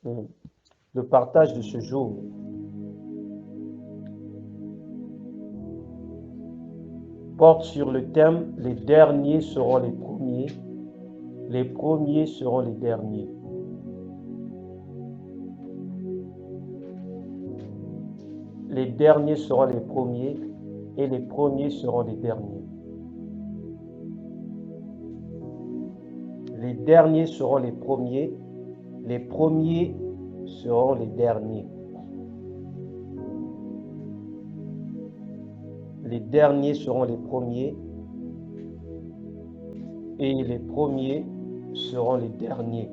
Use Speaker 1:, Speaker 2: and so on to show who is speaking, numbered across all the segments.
Speaker 1: Le partage de ce jour porte sur le thème « Les derniers seront les premiers, les premiers seront les derniers ». Les derniers seront les premiers et les premiers seront les derniers. Les derniers seront les premiers seront les derniers. Les derniers seront les premiers et les premiers seront les derniers.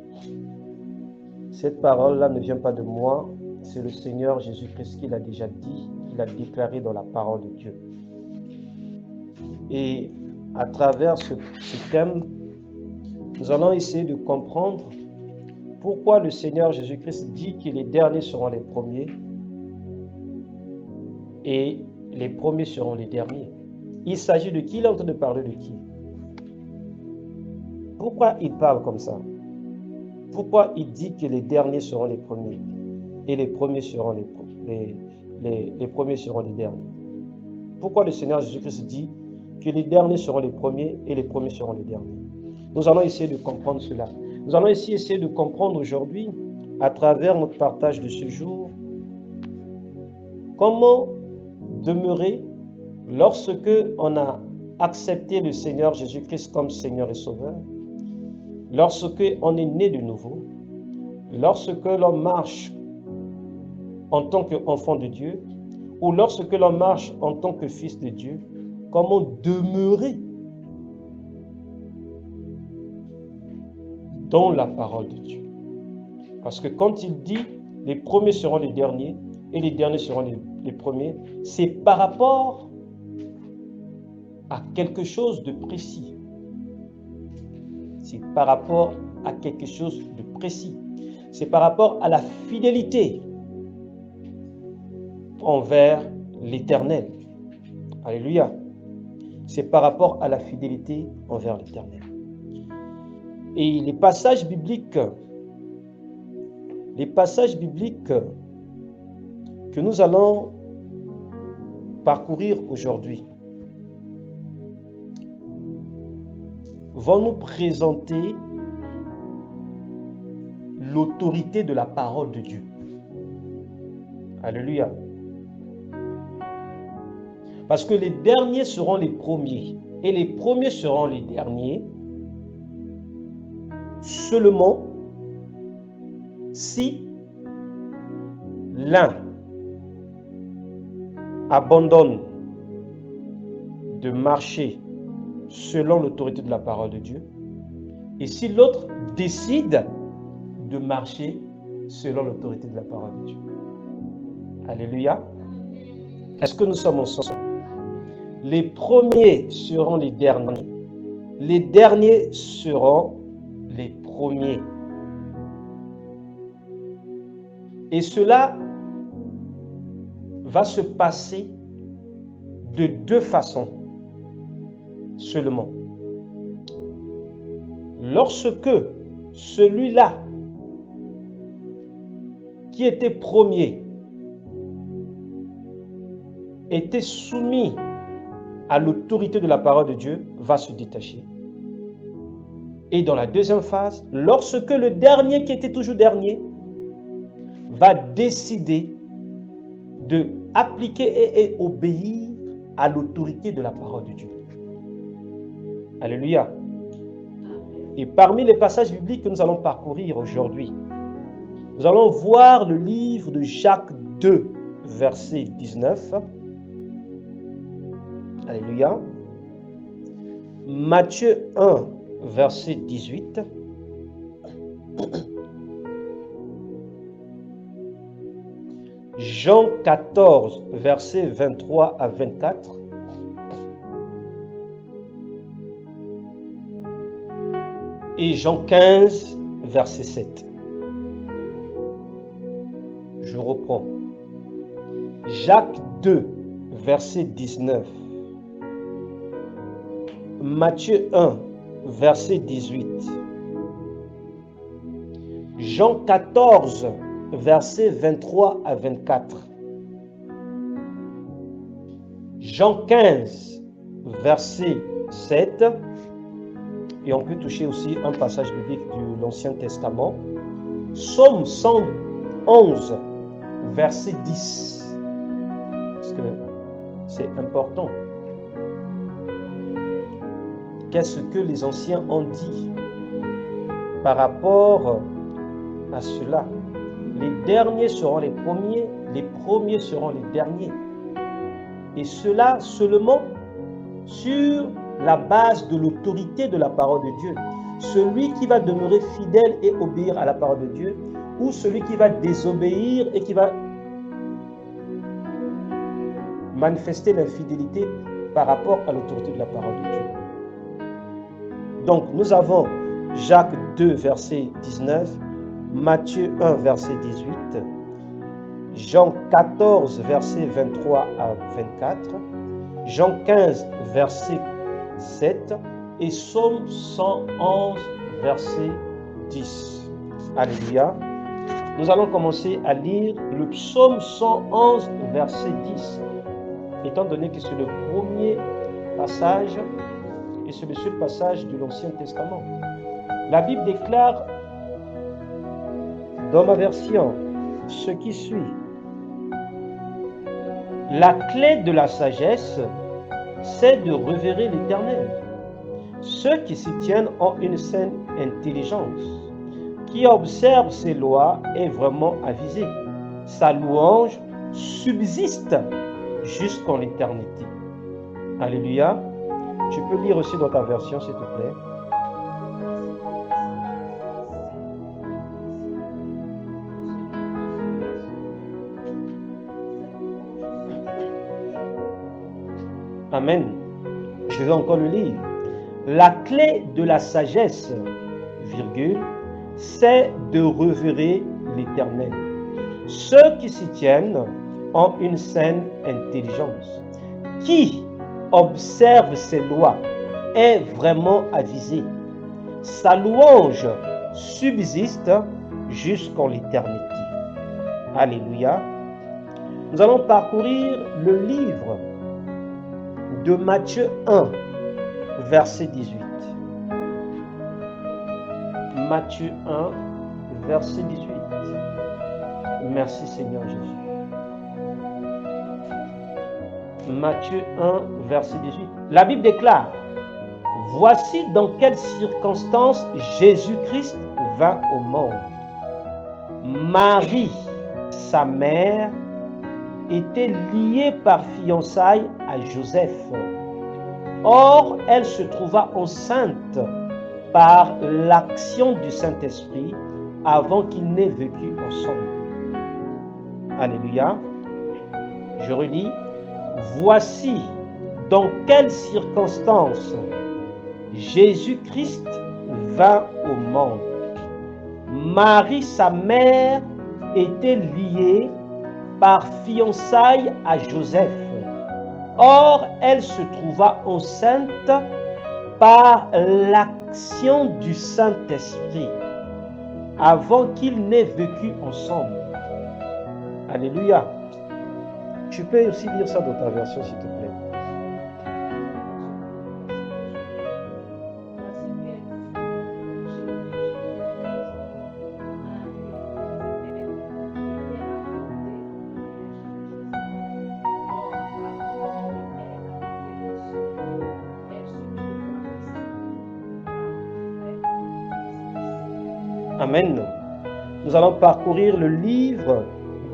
Speaker 1: Cette parole-là ne vient pas de moi, c'est le Seigneur Jésus-Christ qui l'a déjà dit, qui l'a déclaré dans la parole de Dieu. Et à travers ce thème, nous allons essayer de comprendre pourquoi le Seigneur Jésus-Christ dit que les derniers seront les premiers et les premiers seront les derniers. Il s'agit de qui? Il est en train de parler de qui? Pourquoi il parle comme ça? Pourquoi il dit que les derniers seront les premiers et les premiers seront les premiers seront les derniers? Pourquoi le Seigneur Jésus-Christ dit que les derniers seront les premiers et les premiers seront les derniers? Nous allons essayer de comprendre cela. Nous allons essayer de comprendre aujourd'hui, à travers notre partage de ce jour, comment demeurer lorsque on a accepté le Seigneur Jésus-Christ comme Seigneur et Sauveur, lorsque on est né de nouveau, lorsque l'on marche en tant qu'enfant de Dieu, ou lorsque l'on marche en tant que fils de Dieu, comment demeurer dans la parole de Dieu. Parce que quand il dit les premiers seront les derniers et les derniers seront les premiers, c'est par rapport à quelque chose de précis. C'est par rapport à quelque chose de précis. C'est par rapport à la fidélité envers l'Éternel. Alléluia. C'est par rapport à la fidélité envers l'Éternel. Et les passages bibliques que nous allons parcourir aujourd'hui vont nous présenter l'autorité de la parole de Dieu. Alléluia. Parce que les derniers seront les premiers et les premiers seront les derniers seulement si l'un abandonne de marcher selon l'autorité de la parole de Dieu et si l'autre décide de marcher selon l'autorité de la parole de Dieu. Alléluia. Est-ce que nous sommes ensemble? Les premiers seront les derniers. Les derniers seront les premiers. Et cela va se passer de deux façons seulement. Lorsque celui-là qui était premier était soumis à l'autorité de la parole de Dieu, va se détacher. Et dans la deuxième phase, lorsque le dernier qui était toujours dernier va décider de appliquer et obéir à l'autorité de la parole de Dieu. Alléluia. Et parmi les passages bibliques que nous allons parcourir aujourd'hui, nous allons voir le livre de Jacques 2, verset 19. Alléluia. Matthieu 1, verset 18. Jean 14, verset 23 à 24. Et Jean 15, verset 7. Je reprends. Jacques 2, verset 19. Matthieu 1, verset 18. Jean 14, versets 23 à 24. Jean 15, verset 7. Et on peut toucher aussi un passage biblique de l'Ancien Testament. Psaume 111, verset 10. Parce que c'est important. Qu'est-ce que les anciens ont dit par rapport à cela? Les derniers seront les premiers seront les derniers. Et cela seulement sur la base de l'autorité de la parole de Dieu. Celui qui va demeurer fidèle et obéir à la parole de Dieu, ou celui qui va désobéir et qui va manifester l'infidélité par rapport à l'autorité de la parole de Dieu. Donc nous avons Jacques 2, verset 19, Matthieu 1, verset 18, Jean 14, verset 23 à 24, Jean 15, verset 7 et Psaume 111, verset 10. Alléluia. Nous allons commencer à lire le Psaume 111, verset 10, étant donné que c'est le premier passage et c'est le seul passage de l'Ancien Testament. La Bible déclare dans ma version ce qui suit. La clé de la sagesse, c'est de révérer l'Éternel. Ceux qui s'y tiennent ont une saine intelligence. Qui observe ses lois est vraiment avisé. Sa louange subsiste jusqu'en l'éternité. Alléluia. Tu peux lire aussi dans ta version, s'il te plaît. Amen. Je vais encore le lire. La clé de la sagesse, virgule, c'est de révérer l'Éternel. Ceux qui s'y tiennent ont une saine intelligence. Qui observe ses lois est vraiment avisé. Sa louange subsiste jusqu'en l'éternité. Alléluia. Nous allons parcourir le livre de Matthieu 1, verset 18. Matthieu 1, verset 18. Merci Seigneur Jésus. Matthieu 1, verset 18. La Bible déclare, voici dans quelles circonstances Jésus-Christ vint au monde. Marie, sa mère, était liée par fiançailles à Joseph. Or, elle se trouva enceinte par l'action du Saint-Esprit avant qu'ils n'aient vécu ensemble. Alléluia. Je relis. Voici dans quelles circonstances Jésus-Christ vint au monde. Marie, sa mère, était liée par fiançailles à Joseph. Or, elle se trouva enceinte par l'action du Saint-Esprit avant qu'ils n'aient vécu ensemble. Alléluia. Tu peux aussi lire ça dans ta version, s'il te plaît. Amen. Nous allons parcourir le livre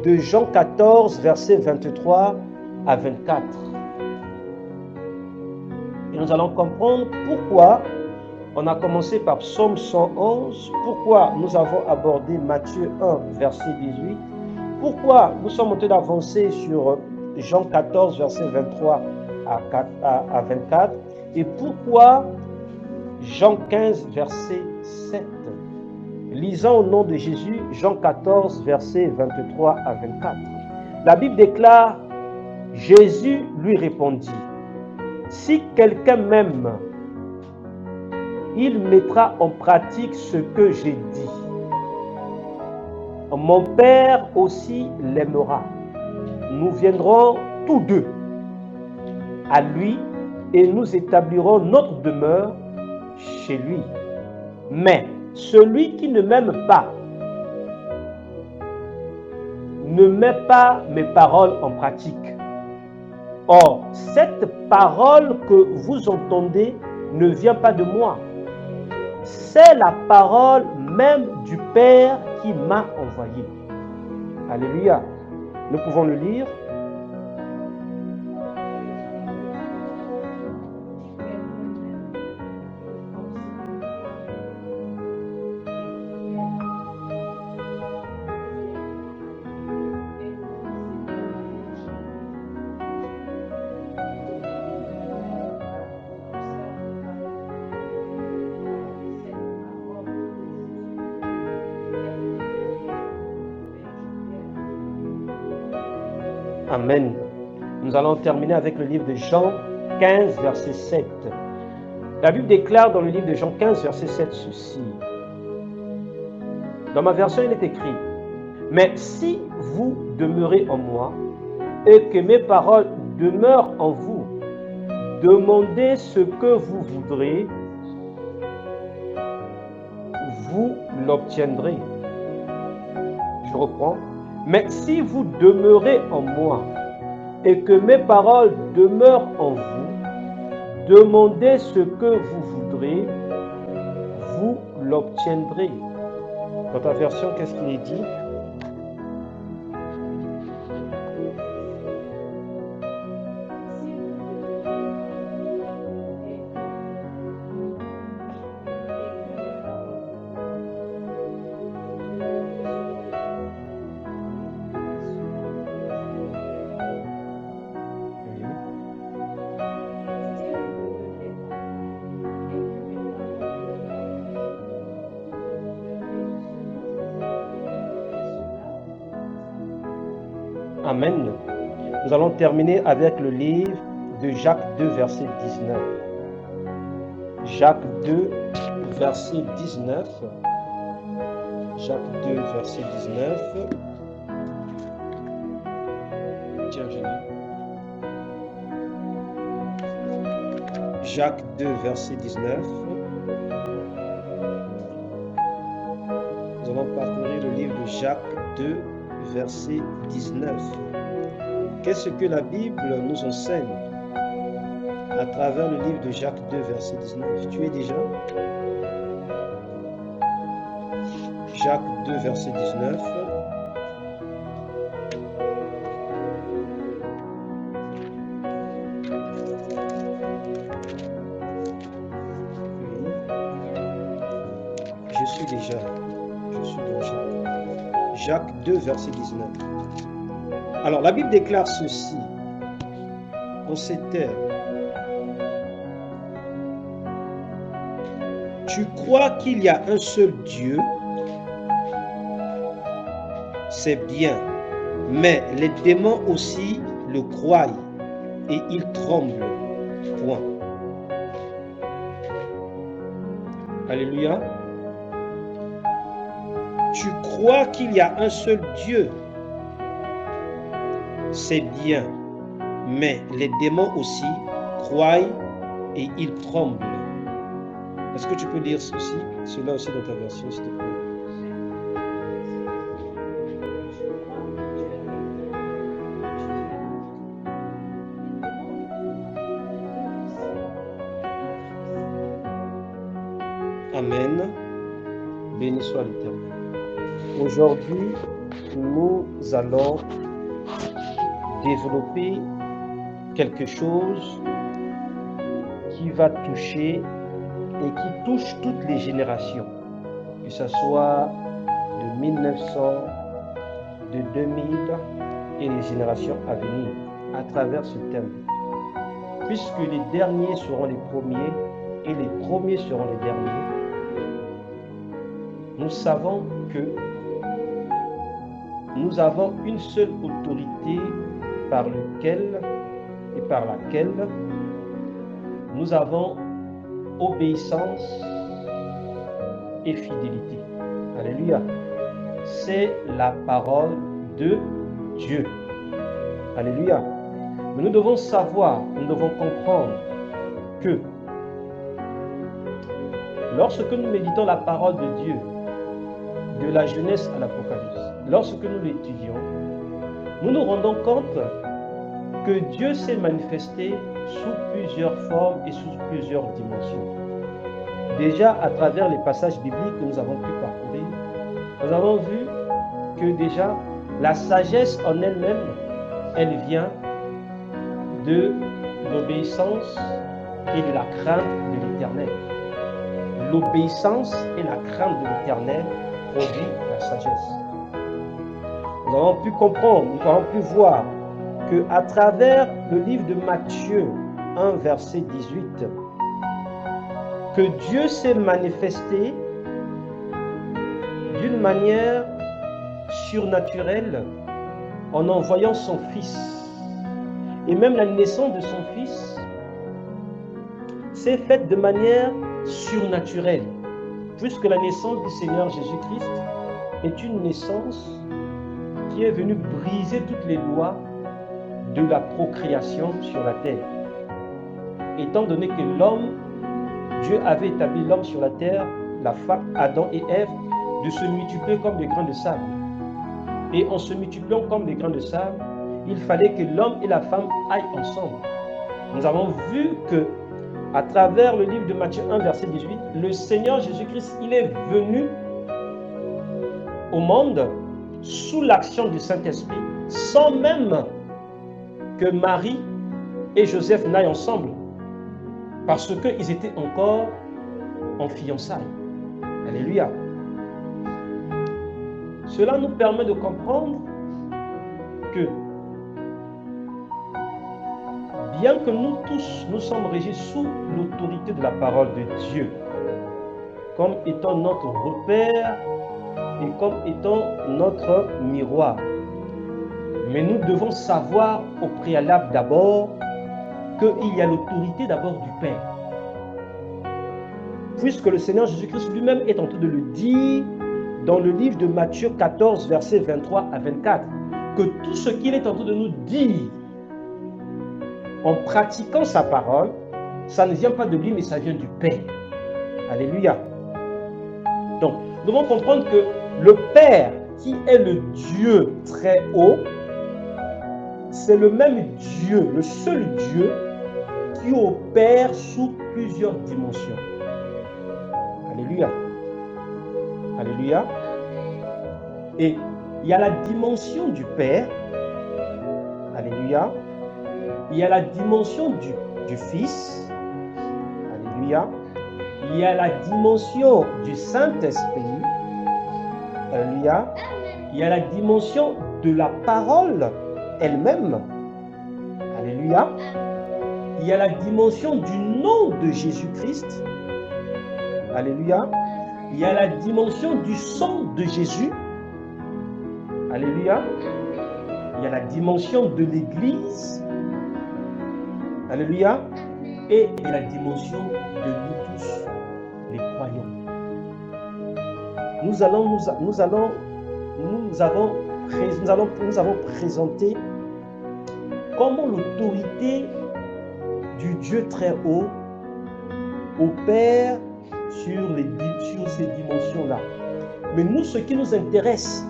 Speaker 1: de Jean 14, versets 23 à 24. Et nous allons comprendre pourquoi on a commencé par Psaume 111, pourquoi nous avons abordé Matthieu 1, verset 18, pourquoi nous sommes en train d'avancer sur Jean 14, verset 23 à 24, et pourquoi Jean 15, verset 7. Lisons au nom de Jésus, Jean 14, versets 23 à 24. La Bible déclare, Jésus lui répondit, si quelqu'un m'aime, il mettra en pratique ce que j'ai dit. mon Père aussi l'aimera. Nous viendrons tous deux à lui et nous établirons notre demeure chez lui. Mais celui qui ne m'aime pas ne met pas mes paroles en pratique. Or, cette parole que vous entendez ne vient pas de moi. C'est la parole même du Père qui m'a envoyé. Alléluia. Nous pouvons le lire. Amen. Nous allons terminer avec le livre de Jean 15, verset 7. La Bible déclare dans le livre de Jean 15, verset 7 ceci. Dans ma version, il est écrit: mais si vous demeurez en moi et que mes paroles demeurent en vous, demandez ce que vous voudrez, vous l'obtiendrez. Je reprends. Mais si vous demeurez en moi et que mes paroles demeurent en vous, demandez ce que vous voudrez, vous l'obtiendrez. Dans ta version, qu'est-ce qu'il est dit? Amen. Nous allons terminer avec le livre de Jacques 2, verset 19. Jacques 2, verset 19. Jacques 2, verset 19. Tiens, je lis. Jacques 2, verset 19. Nous allons parcourir le livre de Jacques 2, verset 19. Qu'est-ce que la Bible nous enseigne à travers le livre de Jacques 2, verset 19? Tu es déjà? Jacques 2, verset 19. Je suis déjà. Je suis dans Jacques 2, verset 19. Alors, la Bible déclare ceci en ces termes. Tu crois qu'il y a un seul Dieu, c'est bien, mais les démons aussi le croient et ils tremblent. Point. Alléluia. Tu crois qu'il y a un seul Dieu, c'est bien, mais les démons aussi croient et ils tremblent. Est-ce que tu peux lire cela aussi dans ta version, s'il te plaît? Amen. Béni soit l'Éternel. Aujourd'hui, nous allons développer quelque chose qui va toucher et qui touche toutes les générations, que ce soit de 1900, de 2000 et les générations à venir, à travers ce thème. Puisque les derniers seront les premiers et les premiers seront les derniers, nous savons que nous avons une seule autorité par laquelle nous avons obéissance et fidélité. Alléluia. c'est la parole de Dieu. Alléluia. Mais nous devons savoir, nous devons comprendre que lorsque nous méditons la parole de Dieu, de la Genèse à l'Apocalypse, lorsque nous l'étudions, nous nous rendons compte que Dieu s'est manifesté sous plusieurs formes et sous plusieurs dimensions. Déjà, à travers les passages bibliques que nous avons pu parcourir, nous avons vu que déjà, la sagesse en elle-même, elle vient de l'obéissance et de la crainte de l'Éternel. L'obéissance et la crainte de l'Éternel produit la sagesse. Nous avons pu comprendre, nous avons pu voir qu'à travers le livre de Matthieu 1, verset 18, que Dieu s'est manifesté d'une manière surnaturelle en envoyant son Fils. Et même la naissance de son Fils s'est faite de manière surnaturelle, puisque la naissance du Seigneur Jésus-Christ est une naissance qui est venue briser toutes les lois de la procréation sur la terre. Étant donné que l'homme, Dieu avait établi l'homme sur la terre, la femme, Adam et Ève, de se multiplier comme des grains de sable. Et en se multipliant comme des grains de sable, il fallait que l'homme et la femme aillent ensemble. Nous avons vu que, à travers le livre de Matthieu 1, verset 18, le Seigneur Jésus-Christ, il est venu au monde sous l'action du Saint-Esprit, sans même que Marie et Joseph n'aillent ensemble, parce qu'ils étaient encore en fiançailles. Alléluia. Cela nous permet de comprendre que, bien que nous tous, nous sommes régis sous l'autorité de la parole de Dieu, comme étant notre repère et comme étant notre miroir, mais nous devons savoir au préalable d'abord qu'il y a l'autorité d'abord du Père. Puisque le Seigneur Jésus-Christ lui-même est en train de le dire dans le livre de Matthieu 14, versets 23 à 24, que tout ce qu'il est en train de nous dire en pratiquant sa parole, ça ne vient pas de lui, mais ça vient du Père. Alléluia. Donc, nous devons comprendre que le Père, qui est le Dieu très haut, c'est le même Dieu, le seul Dieu qui opère sous plusieurs dimensions. Alléluia. Alléluia. Et il y a la dimension du Père. Alléluia. Il y a la dimension du Fils. Alléluia. Il y a la dimension du Saint-Esprit. Alléluia. Il y a la dimension de la parole elle-même. Alléluia. Il y a la dimension du nom de Jésus-Christ. Alléluia. Il y a la dimension du sang de Jésus. Alléluia. Il y a la dimension de l'Église. Alléluia. Et il y a la dimension de nous tous, les croyants. Nous avons présenté comment l'autorité du Dieu très haut opère sur ces dimensions-là. Mais nous, ce qui nous intéresse,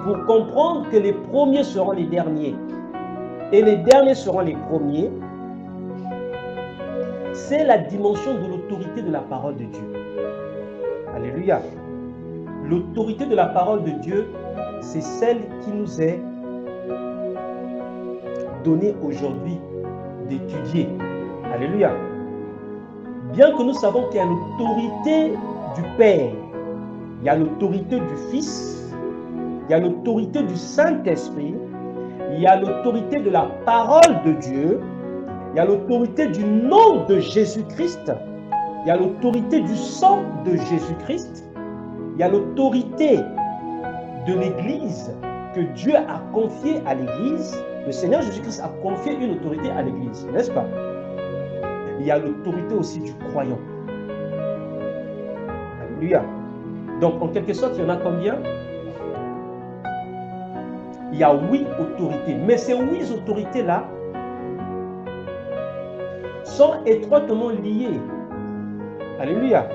Speaker 1: pour comprendre que les premiers seront les derniers et les derniers seront les premiers, c'est la dimension de l'autorité de la parole de Dieu. Alléluia. L'autorité de la parole de Dieu, c'est celle qui nous est donnée aujourd'hui d'étudier. Alléluia. Bien que nous savons qu'il y a l'autorité du Père, il y a l'autorité du Fils, il y a l'autorité du Saint-Esprit, il y a l'autorité de la parole de Dieu, il y a l'autorité du nom de Jésus-Christ, il y a l'autorité du sang de Jésus-Christ, il y a l'autorité de l'Église que Dieu a confiée à l'Église. Le Seigneur Jésus-Christ a confié une autorité à l'Église, n'est-ce pas? Il y a l'autorité aussi du croyant. Alléluia. Donc, en quelque sorte, il y en a combien? Il y a 8 autorités. Mais ces 8 autorités-là sont étroitement liées. Alléluia.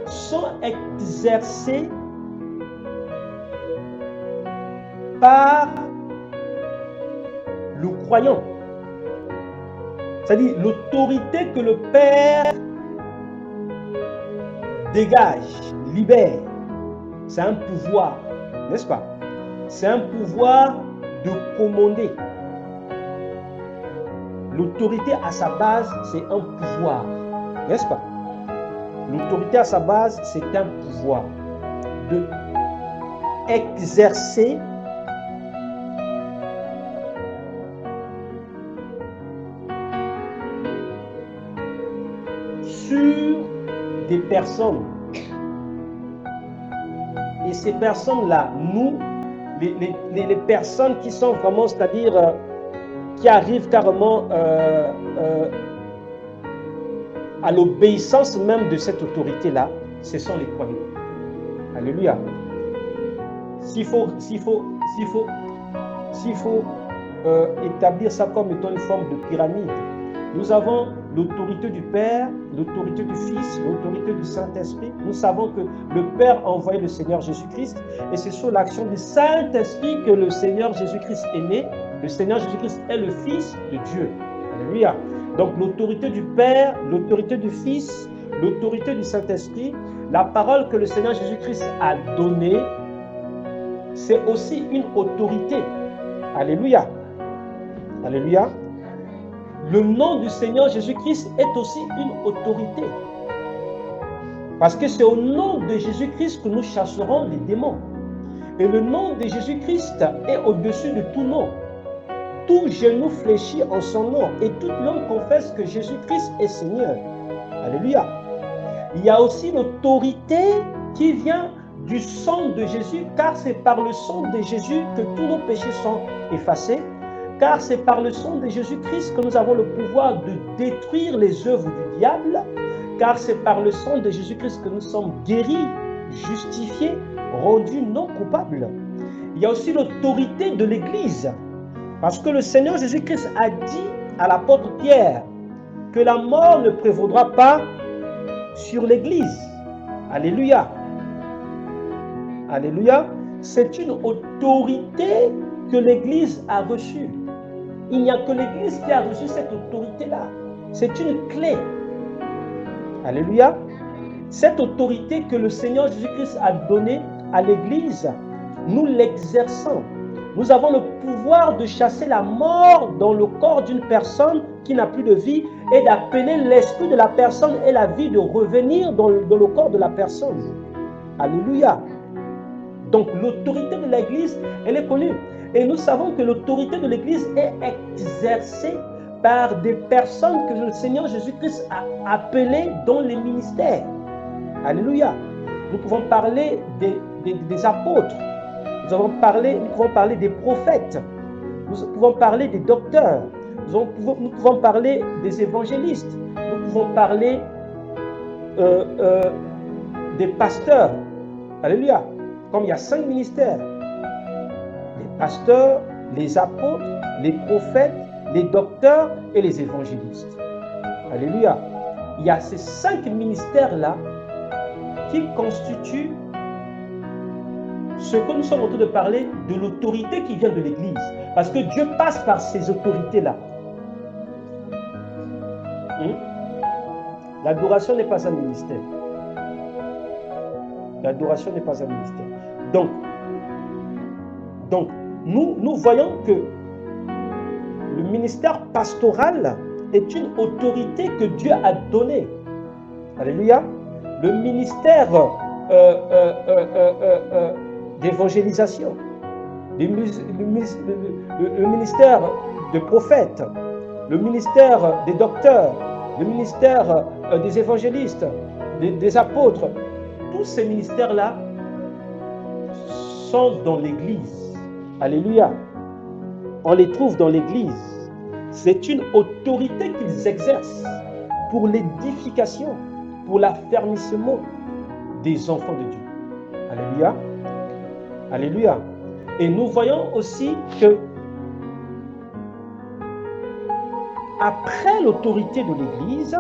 Speaker 1: Sont exercées par le croyant. C'est-à-dire l'autorité que le Père dégage, libère. C'est un pouvoir, n'est-ce pas? C'est un pouvoir de commander. L'autorité à sa base, c'est un pouvoir, n'est-ce pas? L'autorité à sa base, c'est un pouvoir de exercer sur des personnes. Et ces personnes-là, nous, les personnes qui sont vraiment, c'est-à-dire qui arrivent carrément à l'obéissance même de cette autorité-là, ce sont les croyants. Alléluia. S'il faut établir ça comme étant une forme de pyramide, nous avons l'autorité du Père, l'autorité du Fils, l'autorité du Saint-Esprit. Nous savons que le Père a envoyé le Seigneur Jésus-Christ et c'est sur l'action du Saint-Esprit que le Seigneur Jésus-Christ est né. Le Seigneur Jésus-Christ est le Fils de Dieu. Alléluia. Donc l'autorité du Père, l'autorité du Fils, l'autorité du Saint-Esprit, la parole que le Seigneur Jésus-Christ a donnée, c'est aussi une autorité. Alléluia. Alléluia. Le nom du Seigneur Jésus-Christ est aussi une autorité. Parce que c'est au nom de Jésus-Christ que nous chasserons les démons. Et le nom de Jésus-Christ est au-dessus de tout nom. Tout genou fléchit en son nom et tout l'homme confesse que Jésus-Christ est Seigneur. Alléluia. Il y a aussi l'autorité qui vient du sang de Jésus, car c'est par le sang de Jésus que tous nos péchés sont effacés. Car c'est par le sang de Jésus-Christ que nous avons le pouvoir de détruire les œuvres du diable. Car c'est par le sang de Jésus-Christ que nous sommes guéris, justifiés, rendus non coupables. Il y a aussi l'autorité de l'Église. Parce que le Seigneur Jésus-Christ a dit à l'apôtre Pierre que la mort ne prévaudra pas sur l'Église. Alléluia. Alléluia. C'est une autorité que l'Église a reçue. Il n'y a que l'Église qui a reçu cette autorité-là. C'est une clé. Alléluia. Cette autorité que le Seigneur Jésus-Christ a donnée à l'Église, nous l'exerçons. Nous avons le pouvoir de chasser la mort dans le corps d'une personne qui n'a plus de vie et d'appeler l'esprit de la personne et la vie de revenir dans le corps de la personne. Alléluia. Donc l'autorité de l'Église, elle est connue. Et nous savons que l'autorité de l'Église est exercée par des personnes que le Seigneur Jésus-Christ a appelées dans les ministères. Alléluia. Nous pouvons parler des apôtres. Nous pouvons parler des prophètes. Nous pouvons parler des docteurs. Nous pouvons parler des évangélistes. Nous pouvons parler des pasteurs. Alléluia. Comme il y a 5 ministères. Les pasteurs, les apôtres, les prophètes, les docteurs et les évangélistes. Alléluia. Il y a ces 5 ministères-là qui constituent ce que nous sommes en train de parler de l'autorité qui vient de l'Église. Parce que Dieu passe par ces autorités-là. L'adoration n'est pas un ministère. L'adoration n'est pas un ministère. Donc nous voyons que le ministère pastoral est une autorité que Dieu a donnée. Alléluia. Le ministère d'évangélisation, le ministère de prophètes, le ministère des docteurs, le ministère des évangélistes, des apôtres, tous ces ministères-là sont dans l'Église. Alléluia. On les trouve dans l'Église. C'est une autorité qu'ils exercent pour l'édification, pour l'affermissement des enfants de Dieu. Alléluia. Alléluia. Et nous voyons aussi que après l'autorité de l'Église,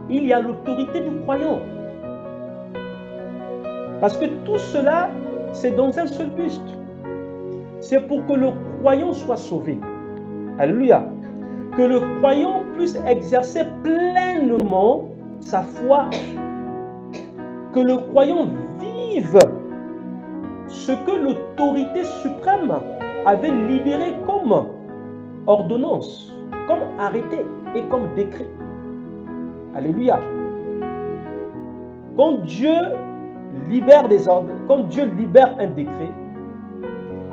Speaker 1: il y a l'autorité du croyant. Parce que tout cela, c'est dans un seul but. C'est pour que le croyant soit sauvé. Alléluia. Que le croyant puisse exercer pleinement sa foi. Que le croyant vive ce que l'autorité suprême avait libéré comme ordonnance, comme arrêté et comme décret. Alléluia. Quand Dieu libère des ordres, quand Dieu libère un décret,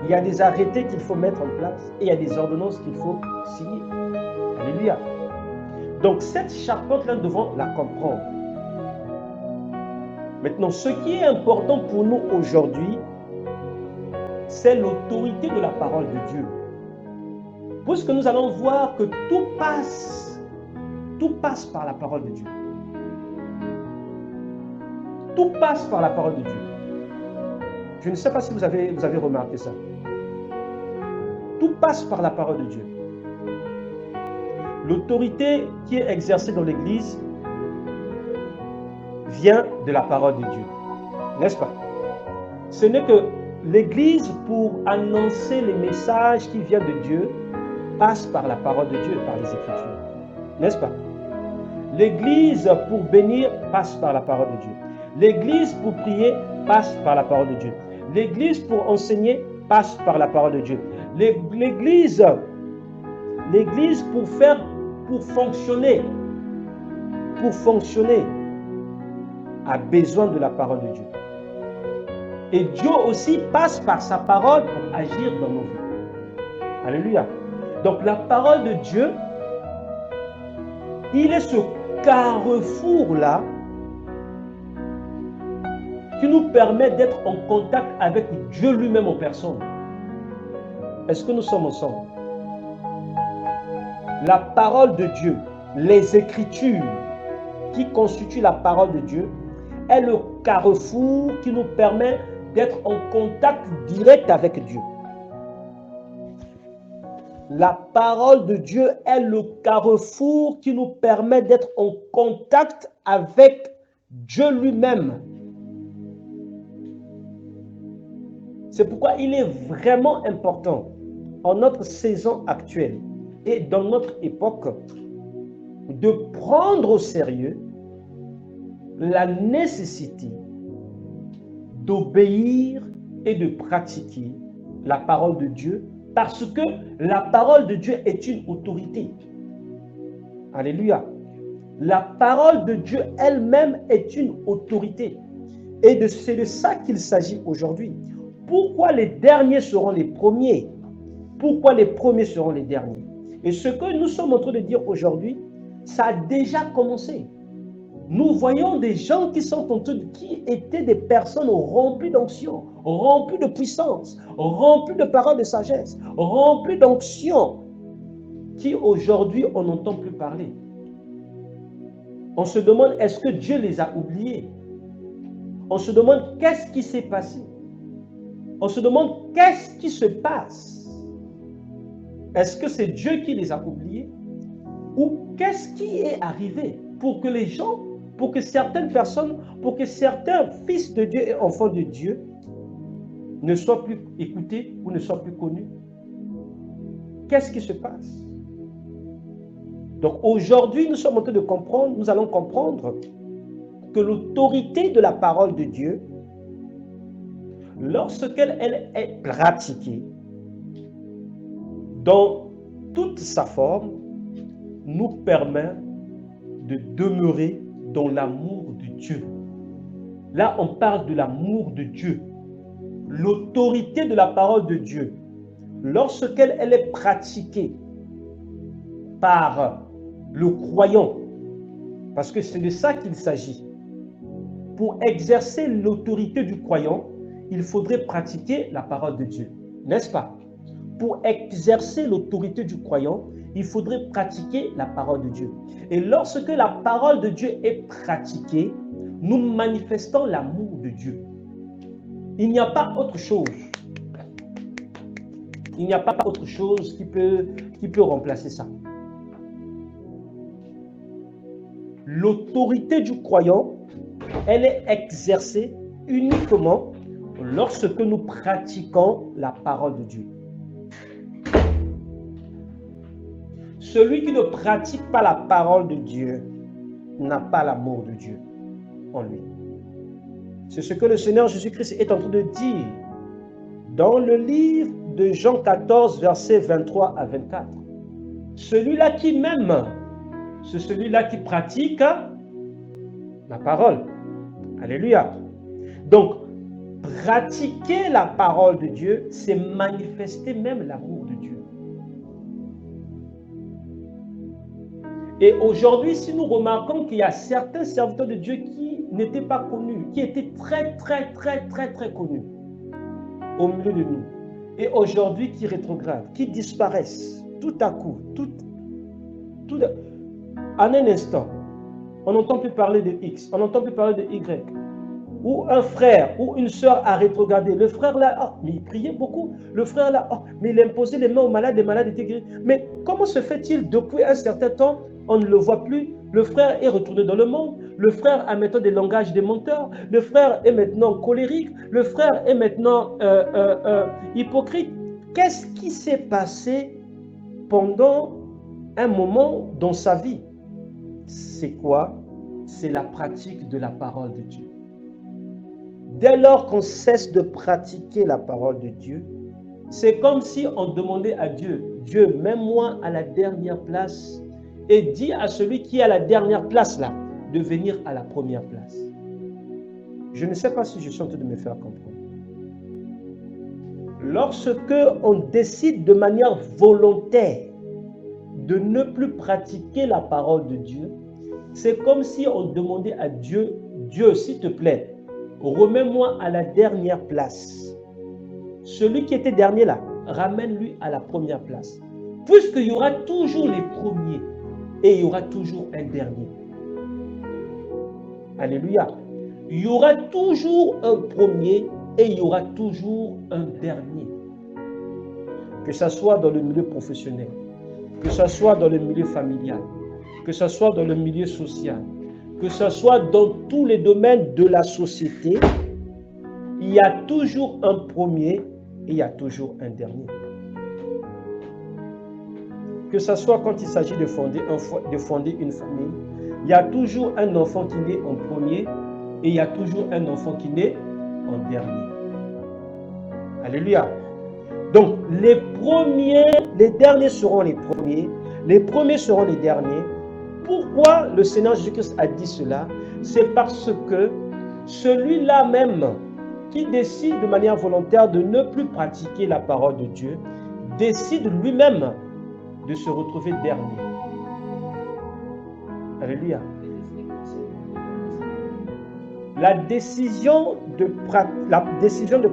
Speaker 1: il y a des arrêtés qu'il faut mettre en place et il y a des ordonnances qu'il faut signer. Alléluia. Donc cette charpente-là, nous devons la comprendre. Maintenant, ce qui est important pour nous aujourd'hui, c'est l'autorité de la parole de Dieu. Puisque nous allons voir que tout passe par la parole de Dieu. Tout passe par la parole de Dieu. Je ne sais pas si vous avez remarqué ça. Tout passe par la parole de Dieu. L'autorité qui est exercée dans l'Église vient de la parole de Dieu. N'est-ce pas? Ce n'est que l'Église, pour annoncer les messages qui viennent de Dieu, passe par la parole de Dieu, par les Écritures. N'est-ce pas? L'Église, pour bénir, passe par la parole de Dieu. L'Église, pour prier, passe par la parole de Dieu. L'Église, pour enseigner, passe par la parole de Dieu. L'Église, pour fonctionner, a besoin de la parole de Dieu. Et Dieu aussi passe par sa parole pour agir dans nos vies. Alléluia. Donc la parole de Dieu, il est ce carrefour-là qui nous permet d'être en contact avec Dieu lui-même en personne. Est-ce que nous sommes ensemble? La parole de Dieu, les Écritures qui constituent la parole de Dieu, est le carrefour qui nous permet d'être en contact direct avec Dieu. La parole de Dieu est le carrefour qui nous permet d'être en contact avec Dieu lui-même. C'est pourquoi il est vraiment important en notre saison actuelle et dans notre époque de prendre au sérieux la nécessité d'obéir et de pratiquer la parole de Dieu, parce que la parole de Dieu est une autorité. Alléluia. La parole de Dieu elle-même est une autorité. Et c'est de ça qu'il s'agit aujourd'hui. Pourquoi les derniers seront les premiers? Pourquoi les premiers seront les derniers? Et ce que nous sommes en train de dire aujourd'hui, ça a déjà commencé. Nous voyons des gens qui étaient des personnes remplies d'onction, remplies de puissance, remplies de paroles de sagesse, remplies d'onction, qui aujourd'hui on n'entend plus parler. On se demande, est-ce que Dieu les a oubliés? On se demande, qu'est-ce qui s'est passé? On se demande, qu'est-ce qui se passe? Est-ce que c'est Dieu qui les a oubliés? Ou qu'est-ce qui est arrivé pour que les gens, pour que certaines personnes, pour que certains fils de Dieu et enfants de Dieu ne soient plus écoutés ou ne soient plus connus? Qu'est-ce qui se passe? Donc aujourd'hui, nous sommes en train de comprendre, nous allons comprendre que l'autorité de la parole de Dieu, lorsqu'elle est pratiquée dans toute sa forme, nous permet de demeurer dans l'amour de Dieu. Là, on parle de l'amour de Dieu. L'autorité de la parole de Dieu, lorsqu'elle est pratiquée par le croyant, parce que c'est de ça qu'il s'agit. Pour exercer l'autorité du croyant, il faudrait pratiquer la parole de Dieu, n'est-ce pas? Pour exercer l'autorité du croyant, il faudrait pratiquer la parole de Dieu. Et lorsque la parole de Dieu est pratiquée, nous manifestons l'amour de Dieu. Il n'y a pas autre chose. Il n'y a pas autre chose qui peut remplacer ça. L'autorité du croyant, elle est exercée uniquement lorsque nous pratiquons la parole de Dieu. Celui qui ne pratique pas la parole de Dieu n'a pas l'amour de Dieu en lui. C'est ce que le Seigneur Jésus-Christ est en train de dire dans le livre de Jean 14, versets 23 à 24. Celui-là qui m'aime, c'est celui-là qui pratique la parole. Alléluia. Donc, pratiquer la parole de Dieu, c'est manifester même l'amour de Dieu. Et aujourd'hui, si nous remarquons qu'il y a certains serviteurs de Dieu qui n'étaient pas connus, qui étaient très connus au milieu de nous, et aujourd'hui qui rétrogradent, qui disparaissent tout à coup, en un instant, on n'entend plus parler de X, on n'entend plus parler de Y, ou un frère ou une sœur a rétrogradé. Le frère là, oh, mais il priait beaucoup. Le frère là, oh, mais il imposait les mains aux malades, les malades étaient guéris. Mais comment se fait-il depuis un certain temps, on ne le voit plus? Le frère est retourné dans le monde. Le frère a maintenant des langages des menteurs. Le frère est maintenant colérique. Le frère est maintenant hypocrite. Qu'est-ce qui s'est passé pendant un moment dans sa vie? C'est quoi? C'est la pratique de la parole de Dieu. Dès lors qu'on cesse de pratiquer la parole de Dieu, c'est comme si on demandait à Dieu, Dieu, mets-moi à la dernière place et dis à celui qui est à la dernière place là, de venir à la première place. Je ne sais pas si je suis en train de me faire comprendre. Lorsque on décide de manière volontaire de ne plus pratiquer la parole de Dieu, c'est comme si on demandait à Dieu, Dieu, s'il te plaît, remets-moi à la dernière place. Celui qui était dernier là, ramène-lui à la première place. Puisqu'il y aura toujours les premiers et il y aura toujours un dernier. Alléluia. Il y aura toujours un premier et il y aura toujours un dernier. Que ce soit dans le milieu professionnel, que ce soit dans le milieu familial, que ce soit dans le milieu social, que ce soit dans tous les domaines de la société, il y a toujours un premier et il y a toujours un dernier. Que ce soit quand il s'agit de fonder une famille, il y a toujours un enfant qui naît en premier et il y a toujours un enfant qui naît en dernier. Alléluia. Donc, les derniers seront les premiers seront les derniers. Pourquoi le Seigneur Jésus-Christ a dit cela? C'est parce que celui-là même qui décide de manière volontaire de ne plus pratiquer la parole de Dieu, décide lui-même de se retrouver dernier. Alléluia. La décision de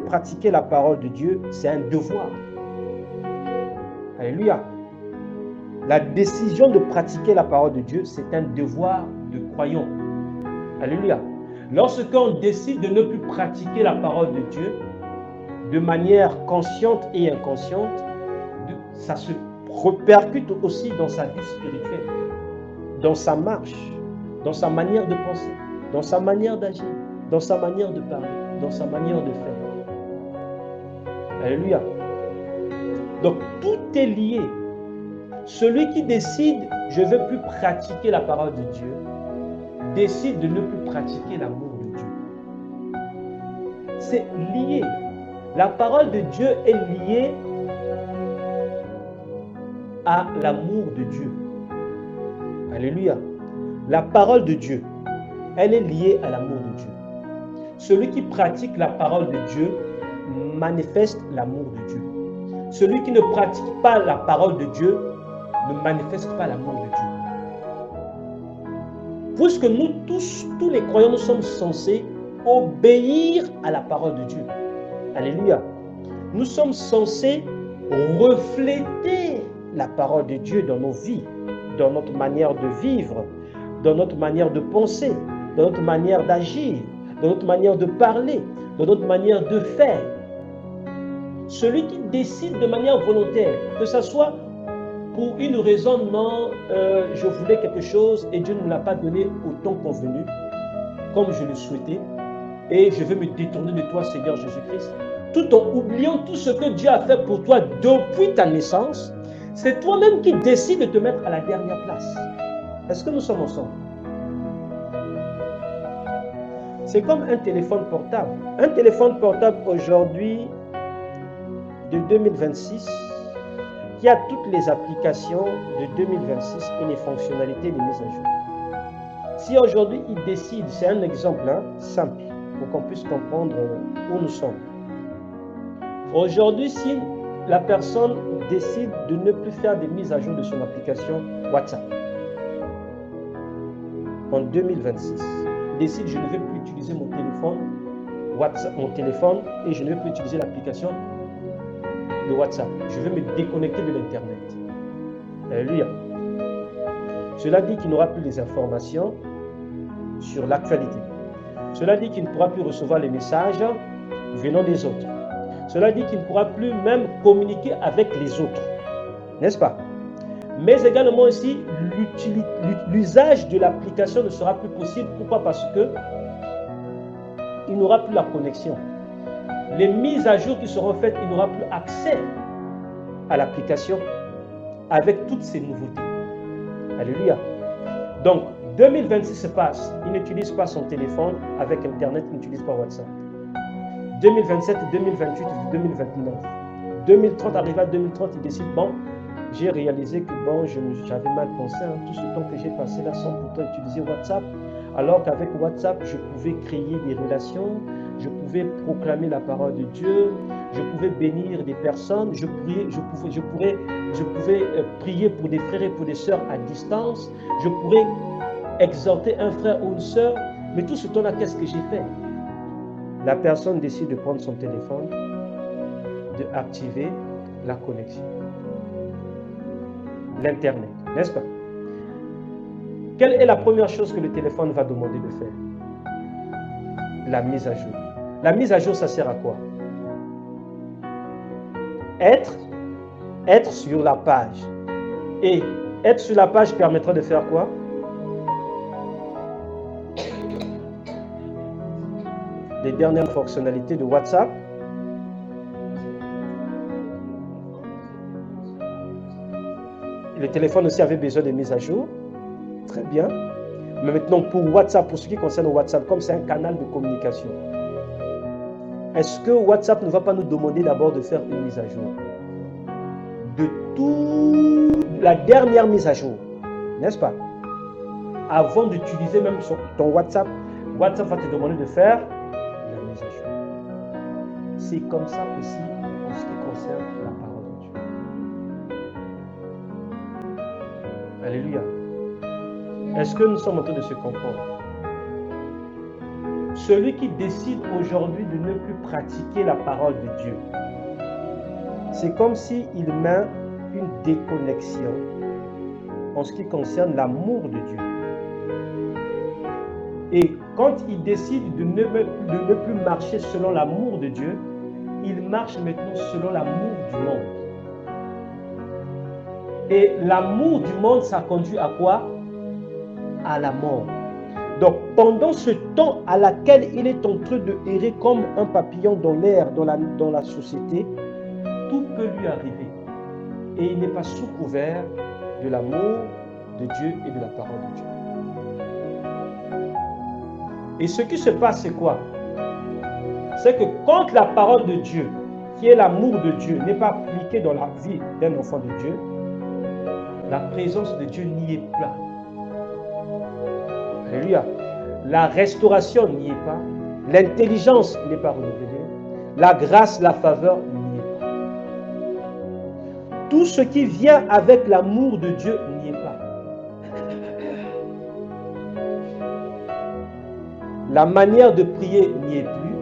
Speaker 1: pratiquer la parole de Dieu, c'est un devoir. Alléluia. La décision de pratiquer la parole de Dieu, c'est un devoir de croyant. Alléluia. Lorsqu'on décide de ne plus pratiquer la parole de Dieu, de manière consciente et inconsciente, ça se répercute aussi dans sa vie spirituelle, dans sa marche, dans sa manière de penser, dans sa manière d'agir, dans sa manière de parler, dans sa manière de faire. Alléluia. Donc tout est lié. Celui qui décide, je ne veux plus pratiquer la parole de Dieu, décide de ne plus pratiquer l'amour de Dieu. C'est lié. La parole de Dieu est liée à l'amour de Dieu. Alléluia. La parole de Dieu, elle est liée à l'amour de Dieu. Celui qui pratique la parole de Dieu manifeste l'amour de Dieu. Celui qui ne pratique pas la parole de Dieu ne manifeste pas l'amour de Dieu. Puisque nous tous les croyants, nous sommes censés obéir à la parole de Dieu. Alléluia. Nous sommes censés refléter la parole de Dieu dans nos vies, dans notre manière de vivre, dans notre manière de penser, dans notre manière d'agir, dans notre manière de parler. dans notre manière de faire. Celui qui décide de manière volontaire, que ce soit pour une raison, non, je voulais quelque chose et Dieu ne me l'a pas donné au temps convenu, comme je le souhaitais, et je veux me détourner de toi, Seigneur Jésus-Christ, tout en oubliant tout ce que Dieu a fait pour toi depuis ta naissance. C'est toi-même qui décides de te mettre à la dernière place. Est-ce que nous sommes ensemble? C'est comme un téléphone portable. Un téléphone portable aujourd'hui, de 2026, qui a toutes les applications de 2026 et les fonctionnalités les mises à jour. Si aujourd'hui il décide, c'est un exemple simple, pour qu'on puisse comprendre où nous sommes. Aujourd'hui, si la personne décide de ne plus faire des mises à jour de son application WhatsApp, en 2026, décide je ne vais plus utiliser mon téléphone, et je ne vais plus utiliser l'application de WhatsApp. Je vais me déconnecter de l'Internet. Alléluia. Cela dit qu'il n'aura plus les informations sur l'actualité. Cela dit qu'il ne pourra plus recevoir les messages venant des autres. Cela dit qu'il ne pourra plus même communiquer avec les autres. N'est-ce pas? Mais également aussi, l'usage de l'application ne sera plus possible. Pourquoi? Parce que il n'aura plus la connexion. Les mises à jour qui seront faites, il n'aura plus accès à l'application avec toutes ces nouveautés. Alléluia. Donc, 2026 se passe, il n'utilise pas son téléphone avec Internet, il n'utilise pas WhatsApp. 2027, 2028, 2029. 2030, arrivé à 2030, il décide, bon, j'ai réalisé que bon, j'avais mal pensé, tout ce temps que j'ai passé là sans pourtant utiliser WhatsApp, alors qu'avec WhatsApp, je pouvais créer des relations, je pouvais proclamer la parole de Dieu, je pouvais bénir des personnes, je pouvais prier pour des frères et pour des sœurs à distance, je pourrais exhorter un frère ou une sœur, mais tout ce temps-là, qu'est-ce que j'ai fait? La personne décide de prendre son téléphone, de activer la connexion. L'Internet, n'est-ce pas? Quelle est la première chose que le téléphone va demander de faire? La mise à jour. La mise à jour, ça sert à quoi? Être sur la page. Et être sur la page permettra de faire quoi? Les dernières fonctionnalités de WhatsApp. Le téléphone aussi avait besoin de mise à jour. Très bien. Mais maintenant, pour WhatsApp, pour ce qui concerne WhatsApp, comme c'est un canal de communication, est-ce que WhatsApp ne va pas nous demander d'abord de faire une mise à jour? De toute la dernière mise à jour, n'est-ce pas? Avant d'utiliser même ton WhatsApp, WhatsApp va te demander de faire la mise à jour. C'est comme ça aussi en ce qui concerne la parole de Dieu. Alléluia. Est-ce que nous sommes en train de se comprendre? Celui qui décide aujourd'hui de ne plus pratiquer la parole de Dieu, c'est comme s'il met une déconnexion en ce qui concerne l'amour de Dieu. Et quand il décide de ne plus marcher selon l'amour de Dieu, il marche maintenant selon l'amour du monde. Et l'amour du monde, ça conduit à quoi? À la mort. Donc, pendant ce temps à laquelle il est en train de errer comme un papillon dans l'air, dans la société, tout peut lui arriver. Et il n'est pas sous couvert de l'amour de Dieu et de la parole de Dieu. Et ce qui se passe, c'est quoi? C'est que quand la parole de Dieu, qui est l'amour de Dieu, n'est pas appliquée dans la vie d'un enfant de Dieu, la présence de Dieu n'y est pas. Alléluia. La restauration n'y est pas. L'intelligence n'est pas renouvelée. La grâce, la faveur n'y est pas. Tout ce qui vient avec l'amour de Dieu n'y est pas. La manière de prier n'y est plus.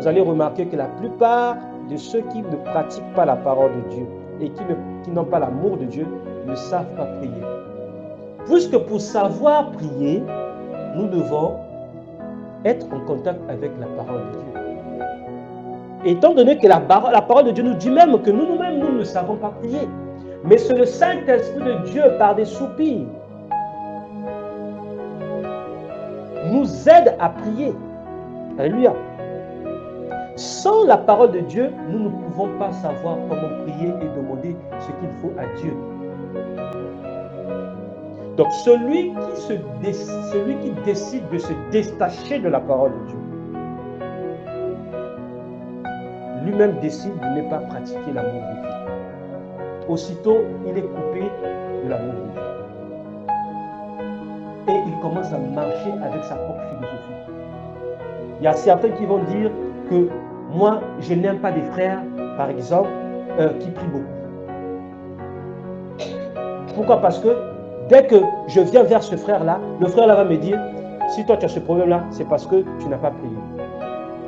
Speaker 1: Vous allez remarquer que la plupart de ceux qui ne pratiquent pas la parole de Dieu et qui n'ont pas l'amour de Dieu ne savent pas prier. Puisque pour savoir prier, nous devons être en contact avec la parole de Dieu. Étant donné que la parole de Dieu nous dit même que nous-mêmes, nous ne savons pas prier. Mais c'est le Saint-Esprit de Dieu, par des soupirs, nous aide à prier. Alléluia. Sans la parole de Dieu, nous ne pouvons pas savoir comment prier et demander ce qu'il faut à Dieu. Donc, celui qui décide de se détacher de la parole de Dieu, lui-même décide de ne pas pratiquer l'amour de Dieu. Aussitôt, il est coupé de l'amour de Dieu. Et il commence à marcher avec sa propre philosophie. Il y a certains qui vont dire que moi, je n'aime pas des frères, par exemple, qui prient beaucoup. Pourquoi? Parce que dès que je viens vers ce frère-là, le frère-là va me dire, si toi tu as ce problème-là, c'est parce que tu n'as pas prié.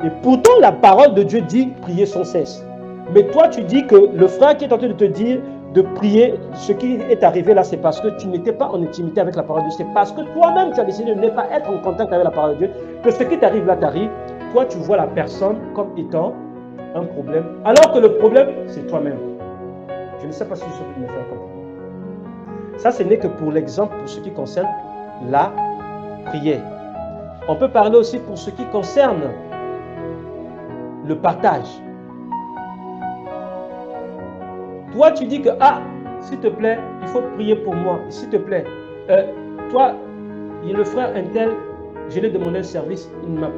Speaker 1: Et pourtant, la parole de Dieu dit prier sans cesse. Mais toi, tu dis que le frère qui est en train de te dire de prier, ce qui est arrivé là, c'est parce que tu n'étais pas en intimité avec la parole de Dieu. C'est parce que toi-même, tu as décidé de ne pas être en contact avec la parole de Dieu, que ce qui t'arrive là t'arrive. Toi, tu vois la personne comme étant un problème, alors que le problème, c'est toi-même. Je ne sais pas si je suis de me faire comprendre. Ça, ce n'est que pour l'exemple, pour ce qui concerne la prière. On peut parler aussi pour ce qui concerne le partage. Toi, tu dis que, s'il te plaît, il faut prier pour moi. S'il te plaît, toi, il y a le frère un tel, je lui ai demandé un service,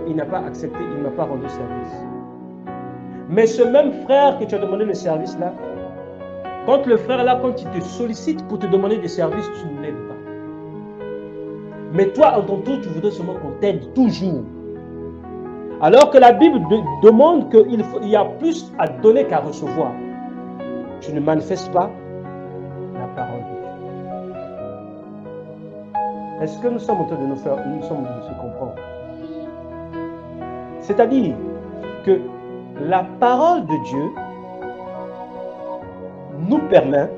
Speaker 1: il n'a pas accepté, il ne m'a pas rendu service. Mais ce même frère que tu as demandé le service là, quand le frère là, quand il te sollicite pour te demander des services, tu ne l'aides pas. Mais toi, en ton tour, tu voudrais seulement qu'on t'aide toujours. Alors que la Bible demande qu'il y a plus à donner qu'à recevoir. Tu ne manifestes pas la parole de Dieu. Est-ce que nous sommes en train de nous faire, nous sommes en train de se comprendre? C'est-à-dire que la parole de Dieu nous permet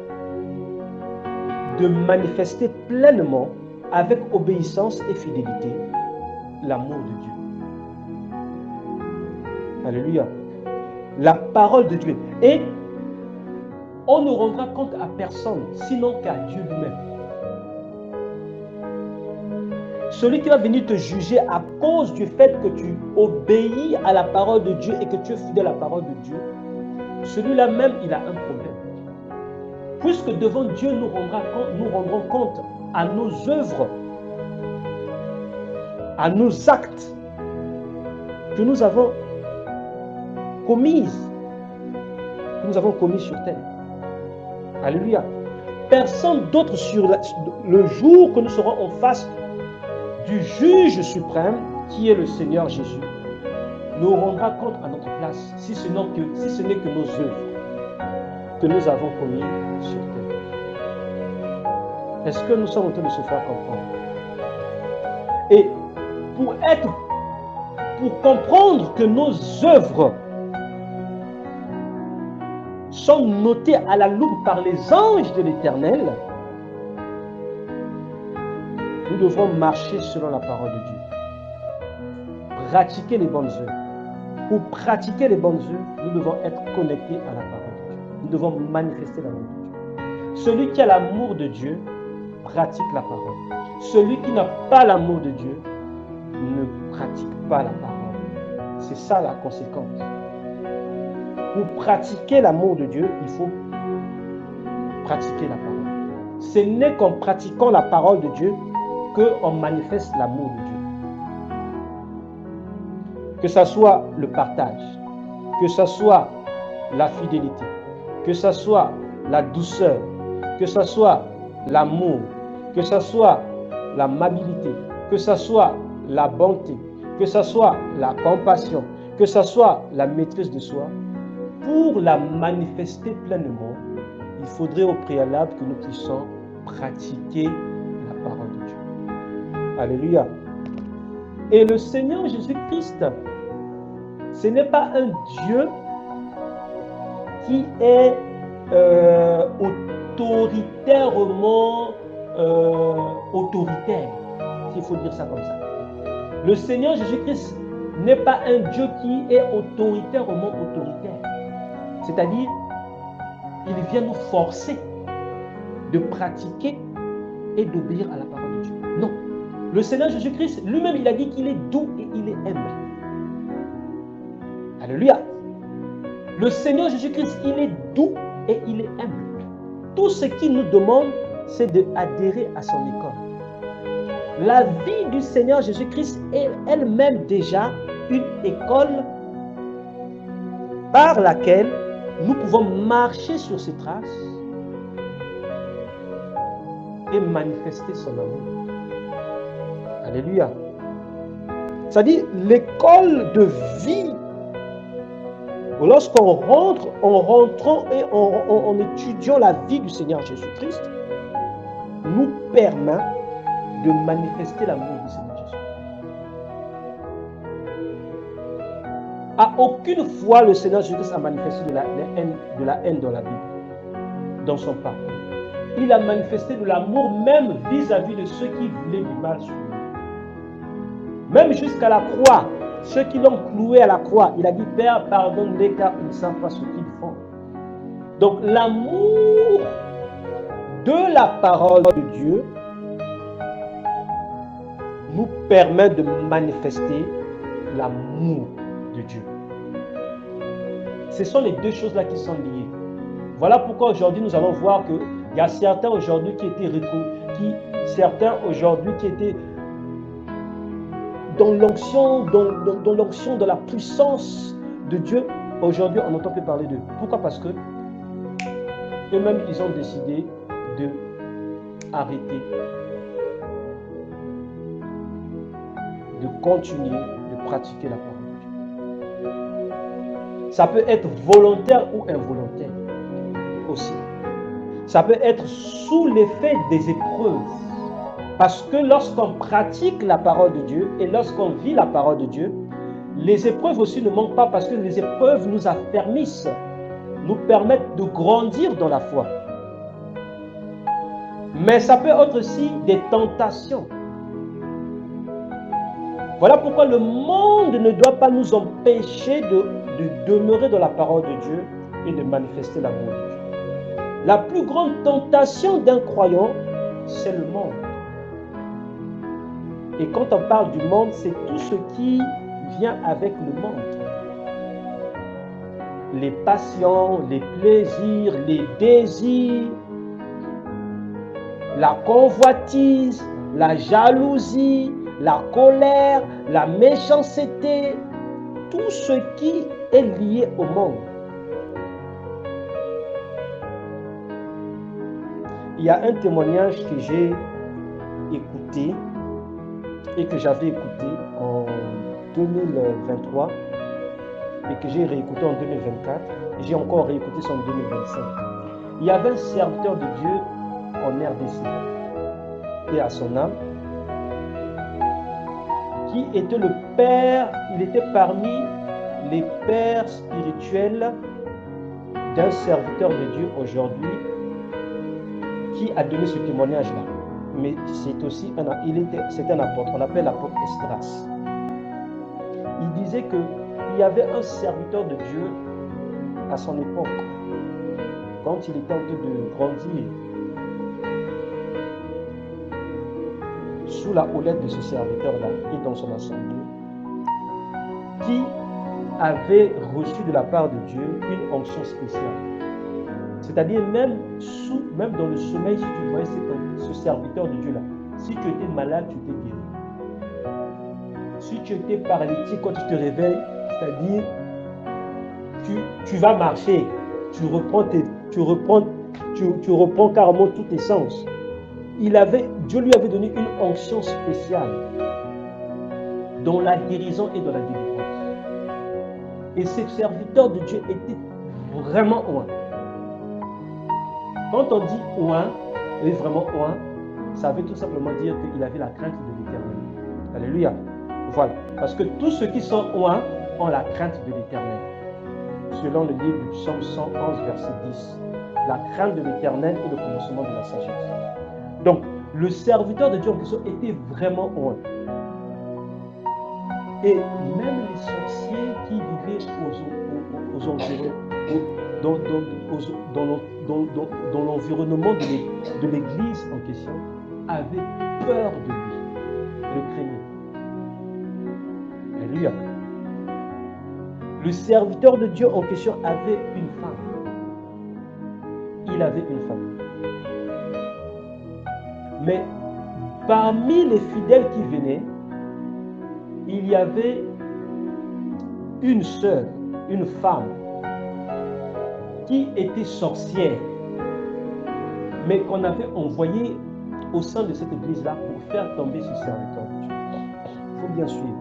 Speaker 1: de manifester pleinement, avec obéissance et fidélité, l'amour de Dieu. Alléluia. La parole de Dieu. Et on ne rendra compte à personne, sinon qu'à Dieu lui-même. Celui qui va venir te juger à cause du fait que tu obéis à la parole de Dieu et que tu es fidèle à la parole de Dieu, celui-là même, il a un problème. Puisque devant Dieu, nous rendrons compte à nos œuvres, à nos actes que nous avons commis sur terre. Alléluia. Personne d'autre sur le jour que nous serons en face du juge suprême, qui est le Seigneur Jésus, nous rendra compte à notre place, si ce n'est que nos œuvres que nous avons commis sur terre. Est-ce que nous sommes en train de se faire comprendre? Et pour comprendre que nos œuvres sont notées à la loupe par les anges de l'Éternel, nous devrons marcher selon la parole de Dieu. Pratiquer les bonnes œuvres. Pour pratiquer les bonnes œuvres, nous devons être connectés à la parole de Dieu. Nous devons manifester l'amour de Dieu. Celui qui a l'amour de Dieu pratique la parole. Celui qui n'a pas l'amour de Dieu ne pratique pas la parole. C'est ça la conséquence. Pour pratiquer l'amour de Dieu, il faut pratiquer la parole. Ce n'est qu'en pratiquant la parole de Dieu qu'on manifeste l'amour de Dieu. Que ce soit le partage, que ce soit la fidélité, que ce soit la douceur, que ce soit l'amour, que ce soit l'amabilité, que ce soit la bonté, que ce soit la compassion, que ce soit la maîtrise de soi. Pour la manifester pleinement, il faudrait au préalable que nous puissions pratiquer la parole de Dieu. Alléluia. Et le Seigneur Jésus-Christ, ce n'est pas un Dieu qui est autoritairement autoritaire, s'il faut dire ça comme ça. Le Seigneur Jésus-Christ n'est pas un Dieu qui est autoritaire au monde autoritaire. C'est-à-dire, il vient nous forcer de pratiquer et d'obéir à la parole de Dieu. Non. Le Seigneur Jésus-Christ, lui-même, il a dit qu'il est doux et il est humble. Alléluia. Le Seigneur Jésus-Christ, il est doux et il est humble. Tout ce qu'il nous demande, c'est d'adhérer à son école. La vie du Seigneur Jésus-Christ est elle-même déjà une école par laquelle nous pouvons marcher sur ses traces et manifester son amour. Alléluia. C'est-à-dire l'école de vie. Lorsqu'on rentre, en rentrant et en étudiant la vie du Seigneur Jésus-Christ, nous permet de manifester l'amour du Seigneur Jésus. À aucune fois le Seigneur Jésus-Christ a manifesté de la haine dans la Bible, dans son parcours. Il a manifesté de l'amour même vis-à-vis de ceux qui voulaient du mal sur lui. Même jusqu'à la croix, ceux qui l'ont cloué à la croix, il a dit, Père, pardonne-les car ils ne savent pas ce qu'ils font. Donc l'amour de la parole de Dieu nous permet de manifester l'amour de Dieu. Ce sont les deux choses-là qui sont liées. Voilà pourquoi aujourd'hui nous allons voir qu'il y a certains aujourd'hui qui étaient dans l'onction, dans l'onction de la puissance de Dieu. Aujourd'hui, on n'entend plus parler d'eux. Pourquoi? Parce que eux-mêmes, ils ont décidé de arrêter, de continuer de pratiquer la parole de Dieu. Ça peut être volontaire ou involontaire aussi. Ça peut être sous l'effet des épreuves. Parce que lorsqu'on pratique la parole de Dieu et lorsqu'on vit la parole de Dieu, les épreuves aussi ne manquent pas parce que les épreuves nous affermissent, nous permettent de grandir dans la foi. Mais ça peut être aussi des tentations. Voilà pourquoi le monde ne doit pas nous empêcher de demeurer dans la parole de Dieu et de manifester l'amour de Dieu. La plus grande tentation d'un croyant, c'est le monde. Et quand on parle du monde, c'est tout ce qui vient avec le monde. Les passions, les plaisirs, les désirs, la convoitise, la jalousie, la colère, la méchanceté, tout ce qui est lié au monde. Il y a un témoignage que j'ai écouté et que j'avais écouté en 2023 et que j'ai réécouté en 2024 et j'ai encore réécouté ça en 2025. Il y avait un serviteur de Dieu en RDC et à son âme qui était le père, il était parmi les pères spirituels d'un serviteur de Dieu aujourd'hui qui a donné ce témoignage-là. Mais c'est aussi c'est un apôtre, on l'appelle l'apôtre Esdras. Il disait qu'il y avait un serviteur de Dieu à son époque, quand il était en train de grandir, sous la houlette de ce serviteur-là et dans son assemblée, qui avait reçu de la part de Dieu une onction spéciale. C'est-à-dire même dans le sommeil, si tu voyais ce serviteur de Dieu-là, si tu étais malade, tu étais guéri. Si tu étais paralytique, quand tu te réveilles, c'est-à-dire tu vas marcher, tu reprends carrément tous tes sens. Dieu lui avait donné une onction spéciale dans la guérison et dans la délivrance. Et ce serviteur de Dieu était vraiment oint. Quand on dit oint, et vraiment oint, ça veut tout simplement dire qu'il avait la crainte de l'Éternel. Alléluia. Voilà. Parce que tous ceux qui sont oints ont la crainte de l'Éternel. Selon le livre du Psaume 111, verset 10. La crainte de l'Éternel est le commencement de la sagesse. Donc, le serviteur de Dieu en question était vraiment oint. Et même les sorciers qui vivaient aux environs, dans l'environnement de l'église en question, avaient peur de lui, le craignaient. Alléluia. Le serviteur de Dieu en question avait une femme. Il avait une femme. Mais parmi les fidèles qui venaient, il y avait une sœur, une femme, qui était sorcière, mais qu'on avait envoyée au sein de cette église-là pour faire tomber ce serviteur de Dieu. Il faut bien suivre.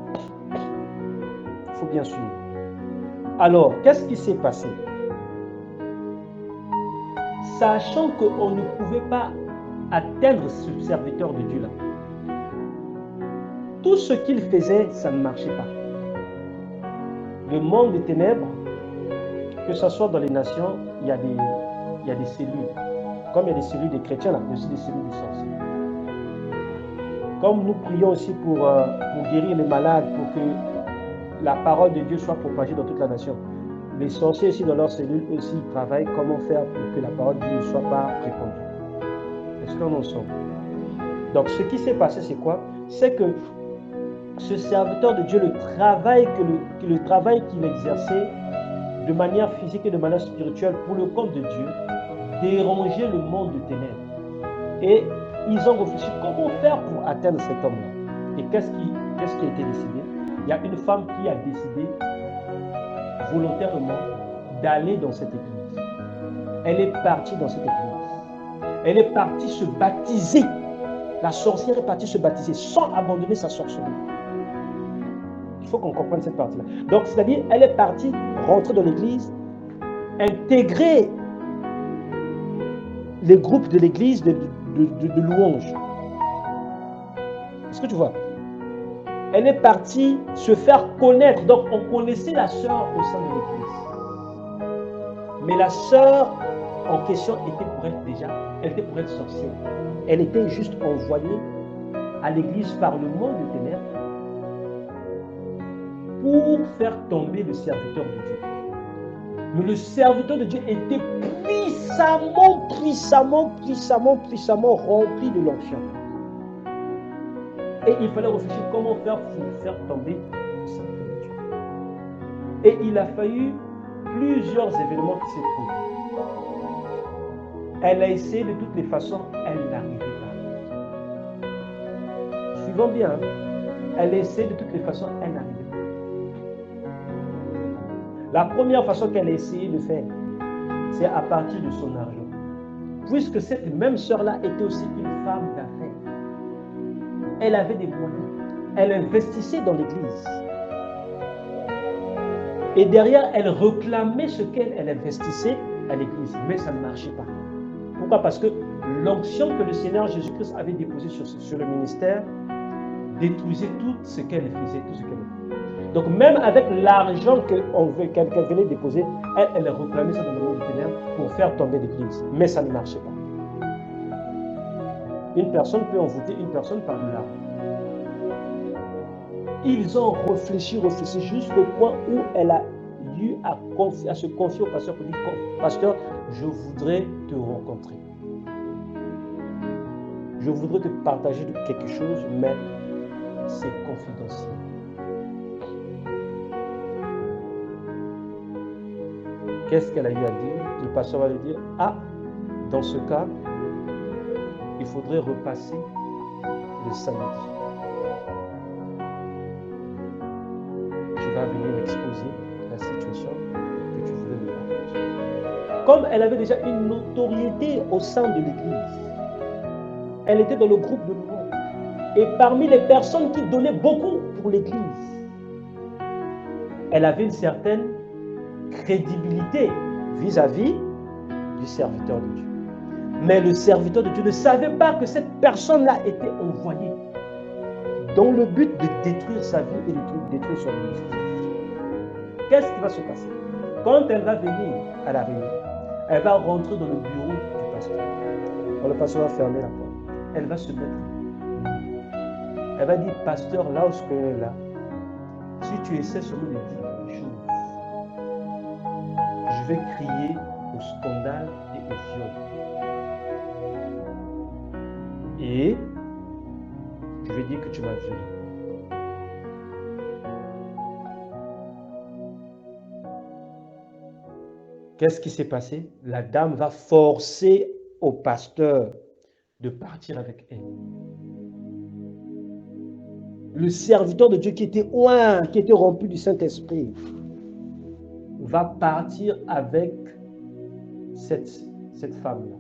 Speaker 1: Il faut bien suivre. Alors, qu'est-ce qui s'est passé? Sachant qu'on ne pouvait pas atteindre ce serviteur de Dieu-là, tout ce qu'il faisait, ça ne marchait pas. Le monde des ténèbres, que ce soit dans les nations, il y a des cellules. Comme il y a des cellules des chrétiens, là, il y a aussi des cellules des sorciers. Comme nous prions aussi pour guérir les malades, pour que la parole de Dieu soit propagée dans toute la nation. Les sorciers aussi dans leurs cellules aussi travaillent comment faire pour que la parole de Dieu ne soit pas répandue. Est-ce qu'on en sort? Donc ce qui s'est passé, c'est quoi? C'est que ce serviteur de Dieu, le travail qu'il exerçait de manière physique et de manière spirituelle pour le compte de Dieu, dérangeait le monde de ténèbres. Et ils ont réfléchi comment faire pour atteindre cet homme-là. Et qu'est-ce qui a été décidé? Il y a une femme qui a décidé volontairement d'aller dans cette église. Elle est partie dans cette église. Elle est partie se baptiser. La sorcière est partie se baptiser sans abandonner sa sorcellerie. Il faut qu'on comprenne cette partie-là. Donc, c'est-à-dire, elle est partie rentrer dans l'église, intégrer les groupes de l'église de louanges. Est-ce que tu vois? Elle est partie se faire connaître. Donc, on connaissait la sœur au sein de l'église. Mais la sœur en question était pour elle sorcière. Elle était juste envoyée à l'église par le monde des ténèbres pour faire tomber le serviteur de Dieu. Mais le serviteur de Dieu était puissamment rempli de l'onction. Et il fallait réfléchir comment faire pour faire tomber le serviteur de Dieu. Et il a fallu plusieurs événements qui s'est produits. Elle a essayé de toutes les façons, elle n'arrivait pas. Suivons bien, hein? Elle a essayé de toutes les façons, elle n'arrivait pas. La première façon qu'elle a essayé de faire, c'est à partir de son argent. Puisque cette même sœur-là était aussi une femme d'affaires. Elle avait des moyens. Elle investissait dans l'église. Et derrière, elle réclamait ce qu'elle investissait à l'église. Mais ça ne marchait pas. Pourquoi? Parce que l'onction que le Seigneur Jésus-Christ avait déposée sur le ministère détruisait tout ce qu'elle faisait, tout ce qu'elle faisait. Donc même avec l'argent qu'elle venait déposer, elle réclamait ça dans le monde du ténèbres pour faire tomber l'église. Mais ça ne marchait pas. Une personne peut envoûter une personne par de l'argent. Ils ont réfléchi jusqu'au point où elle a eu à se confier au pasteur pour dire, pasteur, je voudrais te rencontrer. Je voudrais te partager quelque chose, mais c'est confidentiel. Qu'est-ce qu'elle a eu à dire? Le pasteur va lui dire, ah, dans ce cas, il faudrait repasser le samedi. Tu vas venir m'exposer la situation que tu voulais me partager. Comme elle avait déjà une notoriété au sein de l'église, elle était dans le groupe de louanges. Et parmi les personnes qui donnaient beaucoup pour l'église, elle avait une certaine crédibilité vis-à-vis du serviteur de Dieu. Mais le serviteur de Dieu ne savait pas que cette personne-là était envoyée dans le but de détruire sa vie et de détruire son ministère. Qu'est-ce qui va se passer? Quand elle va venir à la réunion, elle va rentrer dans le bureau du pasteur. Quand le pasteur va fermer la porte, elle va se mettre. Elle va dire, pasteur, là où je suis là, Si tu essaies seulement de dire quelque chose, je vais crier au scandale et au viol. Et je vais dire que tu m'as violé. Qu'est-ce qui s'est passé? La dame va forcer au pasteur de partir avec elle. Le serviteur de Dieu qui était loin, qui était rempli du Saint-Esprit, va partir avec cette femme-là.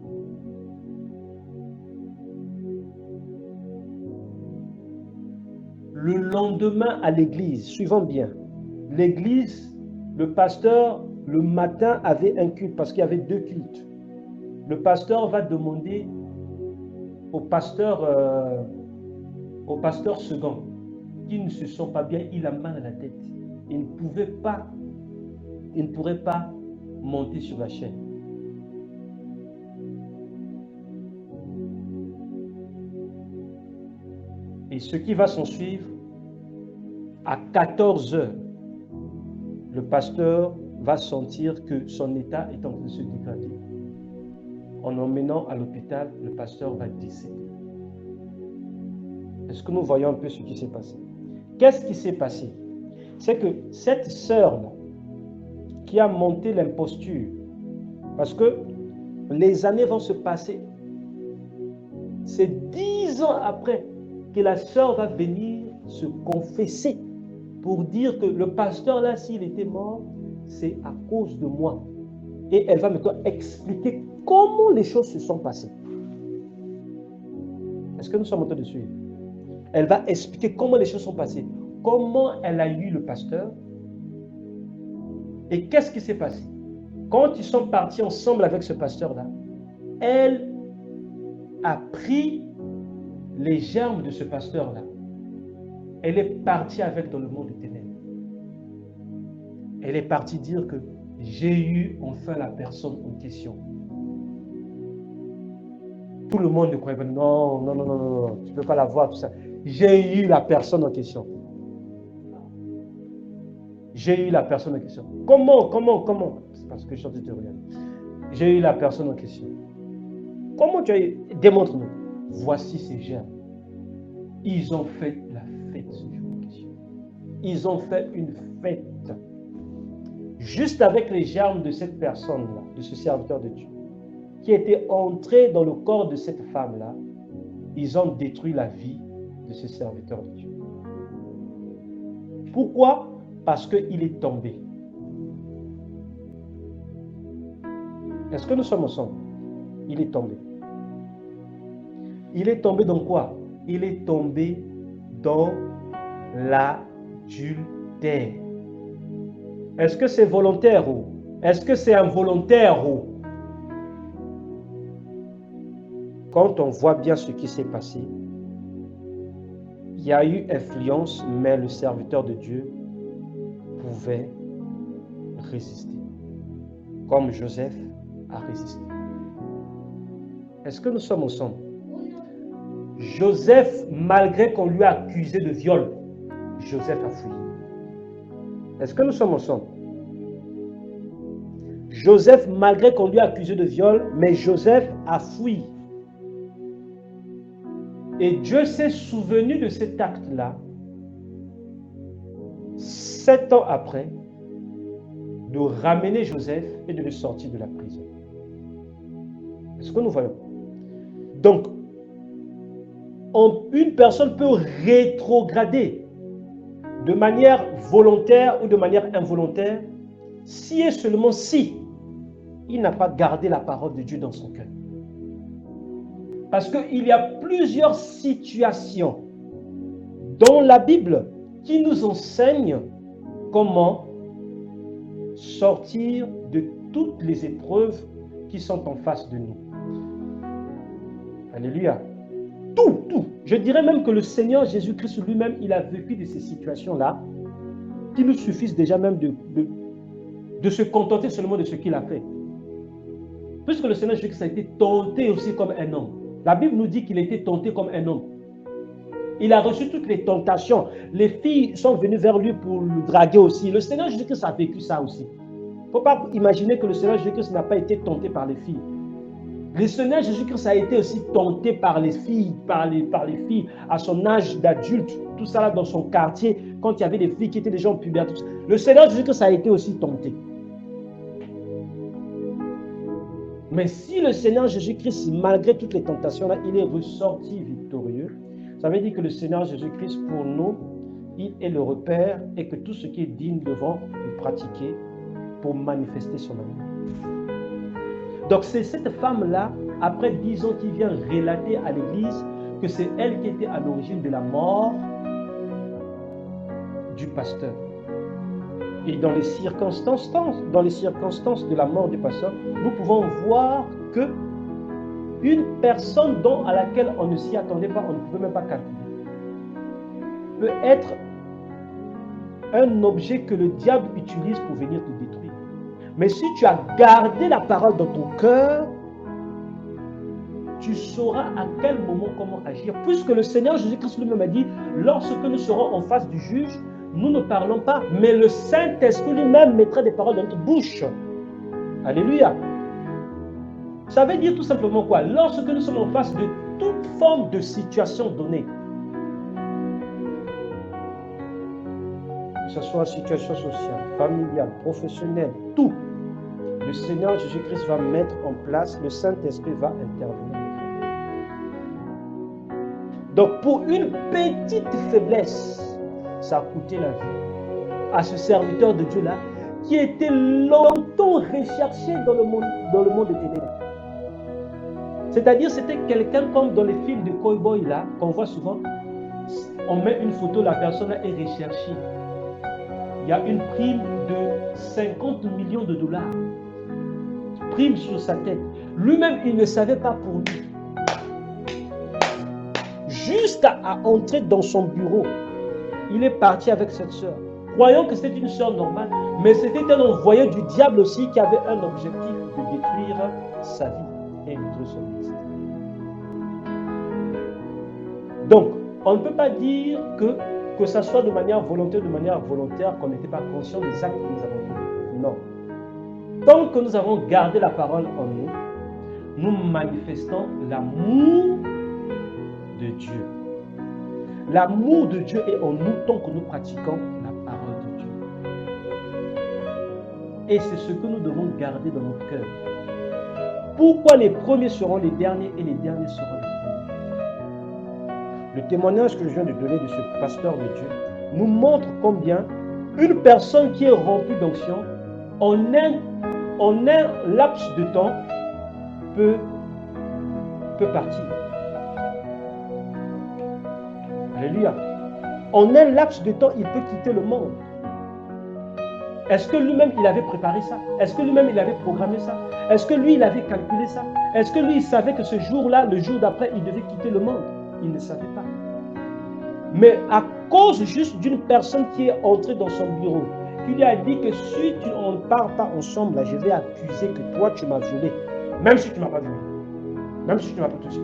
Speaker 1: Le lendemain à l'église, suivons bien, l'église, le pasteur, le matin avait un culte parce qu'il y avait 2 cultes. Le pasteur va demander au pasteur second qui ne se sent pas bien, il a mal à la tête. Il ne pourrait pas monter sur la chaîne. Et ce qui va s'en suivre, à 14 heures, le pasteur va sentir que son état est en train de se dégrader. En l'emmenant à l'hôpital, le pasteur va décéder. Est-ce que nous voyons un peu ce qui s'est passé? Qu'est-ce qui s'est passé? C'est que cette sœur-là, qui a monté l'imposture, parce que les années vont se passer, c'est 10 ans après que la sœur va venir se confesser pour dire que le pasteur là, s'il était mort, c'est à cause de moi. Et elle va maintenant expliquer comment les choses se sont passées. Est-ce que nous sommes en train de suivre? Elle va expliquer comment les choses sont passées, comment elle a eu le pasteur et qu'est-ce qui s'est passé. Quand ils sont partis ensemble avec ce pasteur-là, elle a pris les germes de ce pasteur-là. Elle est partie avec dans le monde des ténèbres. Elle est partie dire que j'ai eu enfin la personne en question. Tout le monde ne croyait pas. Non, tu ne peux pas la voir, tout ça. J'ai eu la personne en question. J'ai eu la personne en question. Comment? C'est parce que je suis en train de te regarder. J'ai eu la personne en question. Comment tu as eu? Démontre-nous. Voici ces germes. Ils ont fait la fête ce jour en question. Ils ont fait une fête. Juste avec les germes de cette personne-là, de ce serviteur de Dieu, qui était entré dans le corps de cette femme-là, ils ont détruit la vie de ce serviteur de Dieu. Pourquoi? Parce qu'il est tombé. Est-ce que nous sommes ensemble? Il est tombé. Il est tombé dans quoi? Il est tombé dans l'adultère. Est-ce que c'est volontaire ou est-ce que c'est involontaire ou? Quand on voit bien ce qui s'est passé, il y a eu influence, mais le serviteur de Dieu pouvait résister, comme Joseph a résisté. Est-ce que nous sommes ensemble? Joseph, malgré qu'on lui a accusé de viol, Joseph a fui. Est-ce que nous sommes ensemble? Joseph, malgré qu'on lui a accusé de viol, mais Joseph a fui. Et Dieu s'est souvenu de cet acte-là, 7 ans après, de ramener Joseph et de le sortir de la prison. Est-ce que nous voyons? Donc, une personne peut rétrograder de manière volontaire ou de manière involontaire, si et seulement si il n'a pas gardé la parole de Dieu dans son cœur. Parce qu'il y a plusieurs situations dans la Bible qui nous enseignent comment sortir de toutes les épreuves qui sont en face de nous. Alléluia. Tout. Je dirais même que le Seigneur Jésus-Christ lui-même, il a vécu de ces situations-là qui nous suffisent déjà même de se contenter seulement de ce qu'il a fait. Puisque le Seigneur Jésus-Christ a été tenté aussi comme un homme. La Bible nous dit qu'il a été tenté comme un homme. Il a reçu toutes les tentations. Les filles sont venues vers lui pour le draguer aussi. Le Seigneur Jésus-Christ a vécu ça aussi. Il ne faut pas imaginer que le Seigneur Jésus-Christ n'a pas été tenté par les filles. Le Seigneur Jésus-Christ a été aussi tenté par les filles, par les filles à son âge d'adulte, tout ça là dans son quartier, quand il y avait des filles qui étaient déjà en puberté. Le Seigneur Jésus-Christ a été aussi tenté. Mais si le Seigneur Jésus-Christ, malgré toutes les tentations là, il est ressorti victorieux, ça veut dire que le Seigneur Jésus-Christ, pour nous, il est le repère et que tout ce qui est digne devant le pratiquer pour manifester son amour. Donc c'est cette femme-là, après 10 ans, qui vient relater à l'Église que c'est elle qui était à l'origine de la mort du pasteur. Et dans les circonstances de la mort du pasteur, nous pouvons voir que une personne à laquelle on ne s'y attendait pas, on ne pouvait même pas calculer, peut être un objet que le diable utilise pour venir te détruire. Mais si tu as gardé la parole dans ton cœur, tu sauras à quel moment comment agir. Puisque le Seigneur Jésus-Christ lui-même a dit, lorsque nous serons en face du juge, nous ne parlons pas, mais le Saint-Esprit lui-même mettra des paroles dans notre bouche. Alléluia. Ça veut dire tout simplement quoi? Lorsque nous sommes en face de toute forme de situation donnée, que ce soit situation sociale, familiale, professionnelle, tout, le Seigneur Jésus-Christ va mettre en place, le Saint-Esprit va intervenir. Donc pour une petite faiblesse, ça a coûté la vie à ce serviteur de Dieu-là, qui était longtemps recherché dans le monde des ténèbres. C'est-à-dire, c'était quelqu'un comme dans les films de cow-boy là, qu'on voit souvent, on met une photo, la personne est recherchée. Il y a une prime de 50 millions de dollars. Prime sur sa tête. Lui-même, il ne savait pas pour lui. Jusqu'à entrer dans son bureau, il est parti avec cette sœur, croyant que c'était une sœur normale, mais c'était un envoyé du diable aussi qui avait un objectif de détruire sa vie et détruire son ministère. Donc, on ne peut pas dire que ça soit de manière volontaire ou de manière involontaire qu'on n'était pas conscient des actes que nous avons faits. Non. Tant que nous avons gardé la parole en nous, nous manifestons l'amour de Dieu. L'amour de Dieu est en nous tant que nous pratiquons la parole de Dieu. Et c'est ce que nous devons garder dans notre cœur. Pourquoi les premiers seront les derniers et les derniers seront les premiers? Le témoignage que je viens de donner de ce pasteur de Dieu nous montre combien une personne qui est remplie d'onction, en un laps de temps, peut partir. Alléluia. En un laps de temps, il peut quitter le monde. Est-ce que lui-même, il avait préparé ça? Est-ce que lui-même, il avait programmé ça? Est-ce que lui, il avait calculé ça? Est-ce que lui, il savait que ce jour-là, le jour d'après, il devait quitter le monde? Il ne savait pas. Mais à cause juste d'une personne qui est entrée dans son bureau, qui lui a dit que si on ne part pas ensemble, là, je vais accuser que toi, tu m'as violé. Même si tu ne m'as pas violé. Même si tu ne m'as pas touché.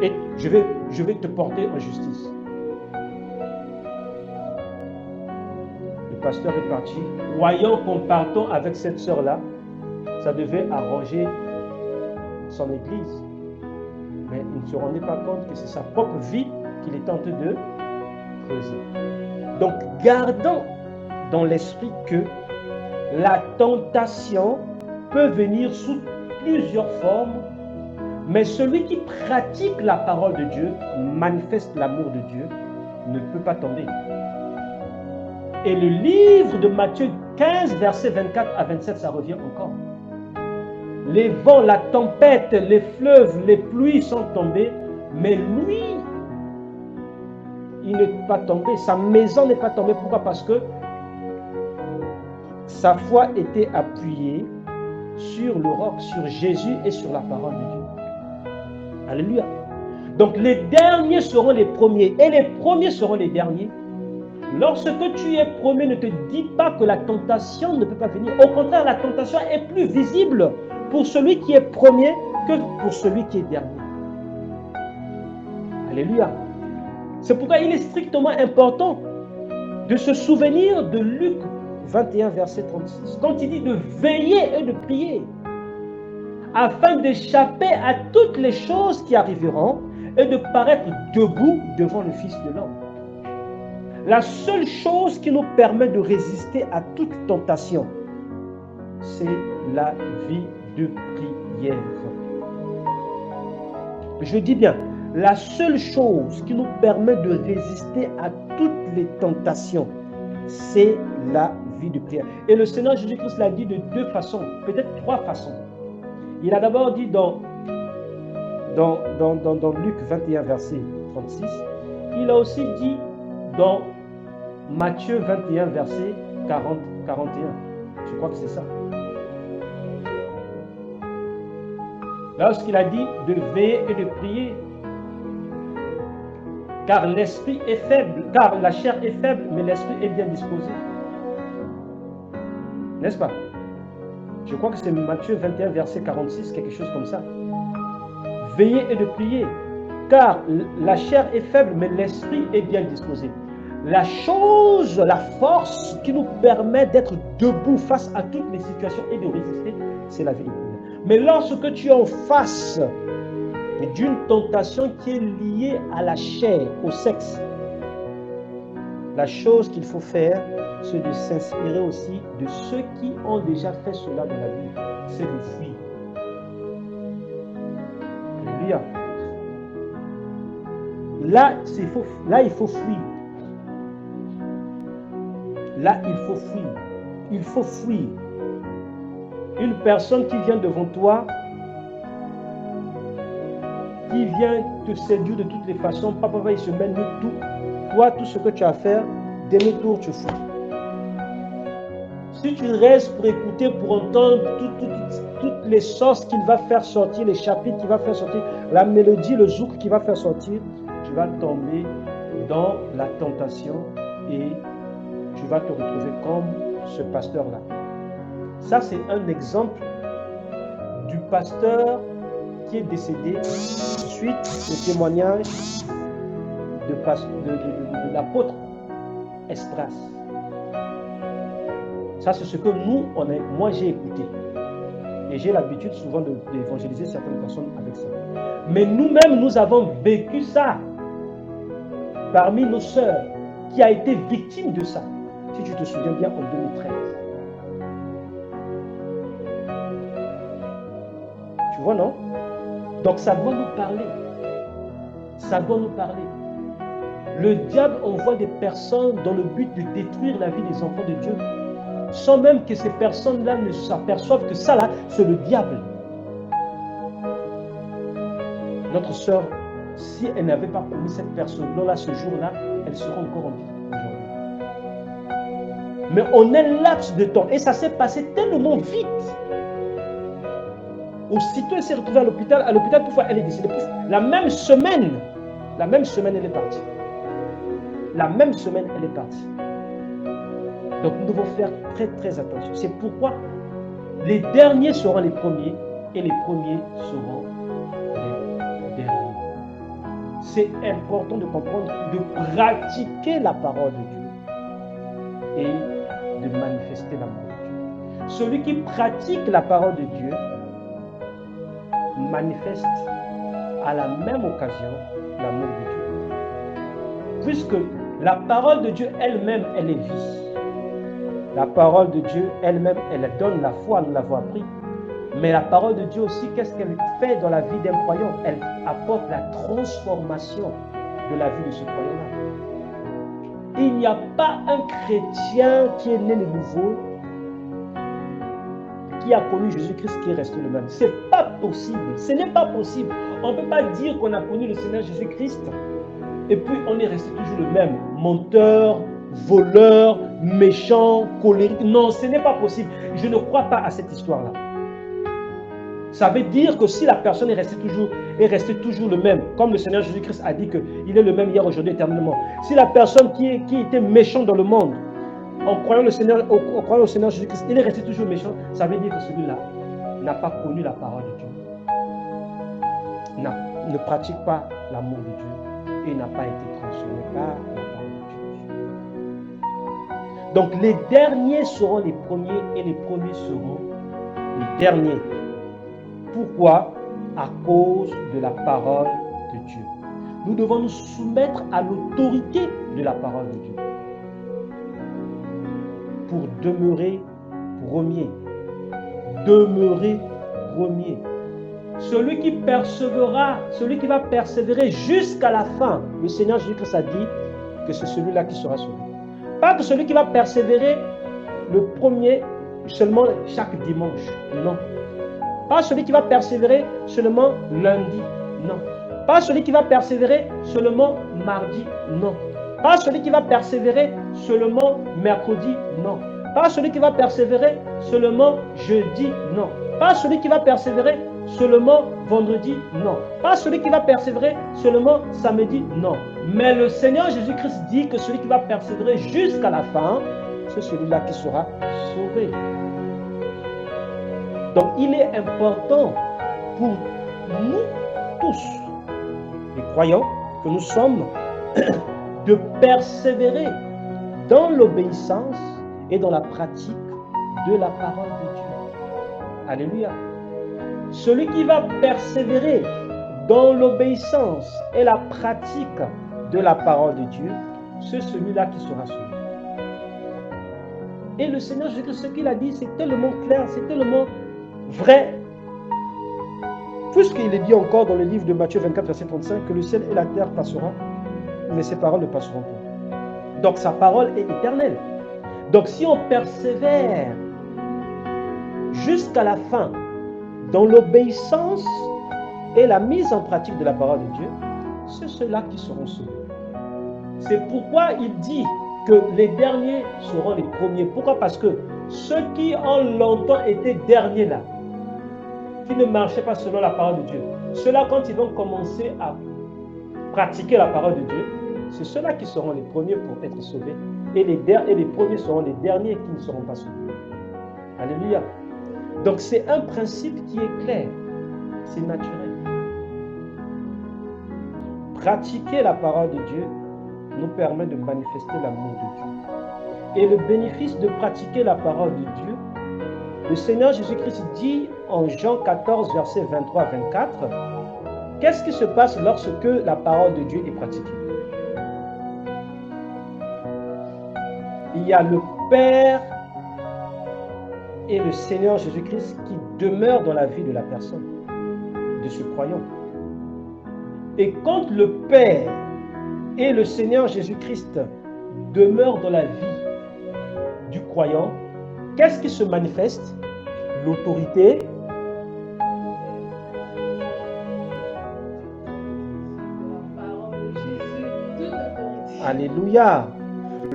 Speaker 1: Et je vais te porter en justice. Le pasteur est parti, croyant qu'en partant avec cette sœur-là, ça devait arranger son église. Mais il ne se rendait pas compte que c'est sa propre vie qu'il est en train de creuser. Donc, gardons dans l'esprit que la tentation peut venir sous plusieurs formes, mais celui qui pratique la parole de Dieu, manifeste l'amour de Dieu, ne peut pas tomber. Et le livre de Matthieu 15, versets 24 à 27, ça revient encore. Les vents, la tempête, les fleuves, les pluies sont tombés, mais lui, il n'est pas tombé. Sa maison n'est pas tombée. Pourquoi? Parce que sa foi était appuyée sur le roc, sur Jésus et sur la parole de Dieu. Alléluia. Donc les derniers seront les premiers et les premiers seront les derniers. Lorsque tu es premier, ne te dis pas que la tentation ne peut pas venir. Au contraire, la tentation est plus visible pour celui qui est premier que pour celui qui est dernier. Alléluia. C'est pourquoi il est strictement important de se souvenir de Luc 21, verset 36, quand il dit de veiller et de prier, afin d'échapper à toutes les choses qui arriveront et de paraître debout devant le Fils de l'homme. La seule chose qui nous permet de résister à toute tentation, c'est la vie de prière. Je dis bien, la seule chose qui nous permet de résister à toutes les tentations, c'est la vie de prière. Et le Seigneur Jésus-Christ l'a dit de deux façons, peut-être trois façons. Il a d'abord dit dans Luc 21, verset 36. Il a aussi dit dans Matthieu 21, verset 41. Je crois que c'est ça. Lorsqu'il a dit de veiller et de prier, car l'esprit est faible, car la chair est faible, mais l'esprit est bien disposé. N'est-ce pas? Je crois que c'est Matthieu 21, verset 46, quelque chose comme ça. Veillez et de prier, car la chair est faible, mais l'esprit est bien disposé. La chose, la force qui nous permet d'être debout face à toutes les situations et de résister, c'est la vie de prière. Mais lorsque tu es en face d'une tentation qui est liée à la chair, au sexe, la chose qu'il faut faire, c'est de s'inspirer aussi de ceux qui ont déjà fait cela dans la vie, c'est de fuir. Alléluia. Là, il faut fuir. Là, il faut fuir. Il faut fuir. Une personne qui vient devant toi, qui vient te séduire de toutes les façons, papa va il se mêle de tout. Toi, tout ce que tu as à faire, demi-tour, tu fuis. Si tu restes pour écouter, pour entendre toutes les sauces qu'il va faire sortir, les chapitres qu'il va faire sortir, la mélodie, le zouk qu'il va faire sortir, tu vas tomber dans la tentation et tu vas te retrouver comme ce pasteur-là. Ça, c'est un exemple du pasteur qui est décédé suite au témoignage de l'apôtre Esdras. Ça, c'est ce que moi j'ai écouté. Et j'ai l'habitude souvent d'évangéliser certaines personnes avec ça. Mais nous-mêmes, nous avons vécu ça parmi nos sœurs qui a été victime de ça. Si tu te souviens bien, en 2013. Tu vois, non? Donc ça doit nous parler. Ça doit nous parler. Le diable envoie des personnes dans le but de détruire la vie des enfants de Dieu, sans même que ces personnes-là ne s'aperçoivent que ça là, c'est le diable. Notre sœur, si elle n'avait pas connu cette personne-là ce jour-là, elle serait encore en vie aujourd'hui. Mais en un laps de temps, et ça s'est passé tellement vite. Aussitôt, elle s'est retrouvée à l'hôpital. À l'hôpital, toutefois, elle est décédée. La même semaine, elle est partie. La même semaine, elle est partie. Donc, nous devons faire très, très attention. C'est pourquoi les derniers seront les premiers et les premiers seront les derniers. C'est important de comprendre, de pratiquer la parole de Dieu et de manifester l'amour de Dieu. Celui qui pratique la parole de Dieu manifeste à la même occasion l'amour de Dieu. Puisque la parole de Dieu elle-même, elle est vie. La parole de Dieu elle-même, elle donne la foi, nous l'avons appris. Mais la parole de Dieu aussi, qu'est-ce qu'elle fait dans la vie d'un croyant? Elle apporte la transformation de la vie de ce croyant-là. Il n'y a pas un chrétien qui est né de nouveau, qui a connu Jésus-Christ, qui est resté le même. Ce n'est pas possible. Ce n'est pas possible. On ne peut pas dire qu'on a connu le Seigneur Jésus-Christ et puis on est resté toujours le même. Menteur, voleur, méchant, colérique. Non, ce n'est pas possible. Je ne crois pas à cette histoire-là. Ça veut dire que si la personne est restée toujours le même, comme le Seigneur Jésus-Christ a dit qu'il est le même hier, aujourd'hui, éternellement. Si la personne qui était méchant dans le monde, en croyant au Seigneur Jésus-Christ, il est resté toujours méchant, ça veut dire que celui-là n'a pas connu la parole de Dieu, ne pratique pas l'amour de Dieu et n'a pas été transformé. transformés par la parole de Dieu. Donc les derniers seront les premiers et les premiers seront les derniers. Pourquoi? À cause de la parole de Dieu. Nous devons nous soumettre à l'autorité de la parole de Dieu pour demeurer premier. Demeurer premier. Celui qui persévérera, celui qui va persévérer jusqu'à la fin, le Seigneur Jésus-Christ a dit que c'est celui-là qui sera sauvé. Pas que celui qui va persévérer le premier seulement chaque dimanche. Non. Pas celui qui va persévérer seulement lundi. Non. Pas celui qui va persévérer seulement mardi. Non. Pas celui qui va persévérer seulement mercredi. Non. Pas celui qui va persévérer seulement jeudi. Non. Pas celui qui va persévérer seulement vendredi. Non. Pas celui qui va persévérer seulement samedi. Non. Mais le Seigneur Jésus-Christ dit que celui qui va persévérer jusqu'à la fin, c'est celui-là qui sera sauvé. Donc, il est important pour nous tous, les croyants que nous sommes, de persévérer dans l'obéissance et dans la pratique de la parole de Dieu. Alléluia. Celui qui va persévérer dans l'obéissance et la pratique de la parole de Dieu, c'est celui-là qui sera sauvé. Et le Seigneur Jésus-Christ, ce qu'il a dit, c'est tellement clair, c'est tellement vrai. Puisqu'il est dit encore dans le livre de Matthieu 24, verset 35, que le ciel et la terre passeront, mais ses paroles ne passeront pas. Donc sa parole est éternelle. Donc si on persévère jusqu'à la fin dans l'obéissance et la mise en pratique de la parole de Dieu, c'est ceux-là qui seront sauvés. C'est pourquoi il dit que les derniers seront les premiers. Pourquoi? Parce que ceux qui ont longtemps été derniers là, qui ne marchaient pas selon la parole de Dieu, ceux-là, quand ils vont commencer à pratiquer la parole de Dieu, c'est ceux-là qui seront les premiers pour être sauvés. Et les premiers seront les derniers qui ne seront pas sauvés. Alléluia. Donc c'est un principe qui est clair. C'est naturel. Pratiquer la parole de Dieu nous permet de manifester l'amour de Dieu. Et le bénéfice de pratiquer la parole de Dieu, le Seigneur Jésus-Christ dit en Jean 14, versets 23 à 24, qu'est-ce qui se passe lorsque la parole de Dieu est pratiquée? Il y a le Père et le Seigneur Jésus-Christ qui demeurent dans la vie de la personne, de ce croyant. Et quand le Père et le Seigneur Jésus-Christ demeurent dans la vie du croyant, qu'est-ce qui se manifeste? L'autorité. Alléluia.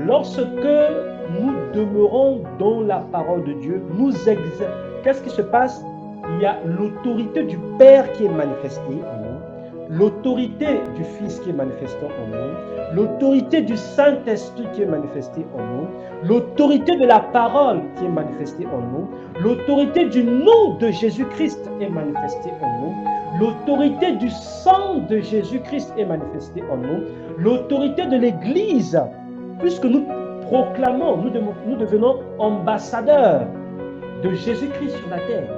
Speaker 1: Lorsque nous demeurons dans la parole de Dieu, qu'est-ce qui se passe? Il y a l'autorité du Père qui est manifestée en nous, l'autorité du Fils qui est manifestée en nous, l'autorité du Saint-Esprit qui est manifestée en nous, l'autorité de la parole qui est manifestée en nous, l'autorité du nom de Jésus-Christ est manifestée en nous, l'autorité du sang de Jésus-Christ est manifestée en nous, l'autorité de l'Église, puisque nous proclamons, nous devenons ambassadeurs de Jésus-Christ sur la terre.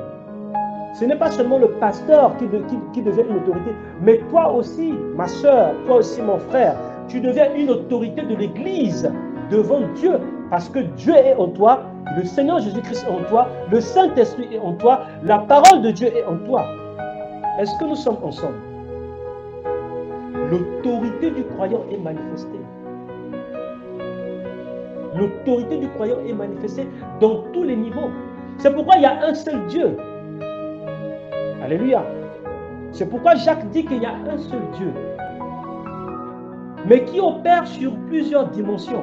Speaker 1: Ce n'est pas seulement le pasteur qui devient une autorité, mais toi aussi, ma soeur, toi aussi, mon frère, tu deviens une autorité de l'Église devant Dieu, parce que Dieu est en toi, le Seigneur Jésus-Christ est en toi, le Saint-Esprit est en toi, la parole de Dieu est en toi. Est-ce que nous sommes ensemble? L'autorité du croyant est manifestée. L'autorité du croyant est manifestée dans tous les niveaux. C'est pourquoi il y a un seul Dieu. Alléluia. C'est pourquoi Jacques dit qu'il y a un seul Dieu, mais qui opère sur plusieurs dimensions,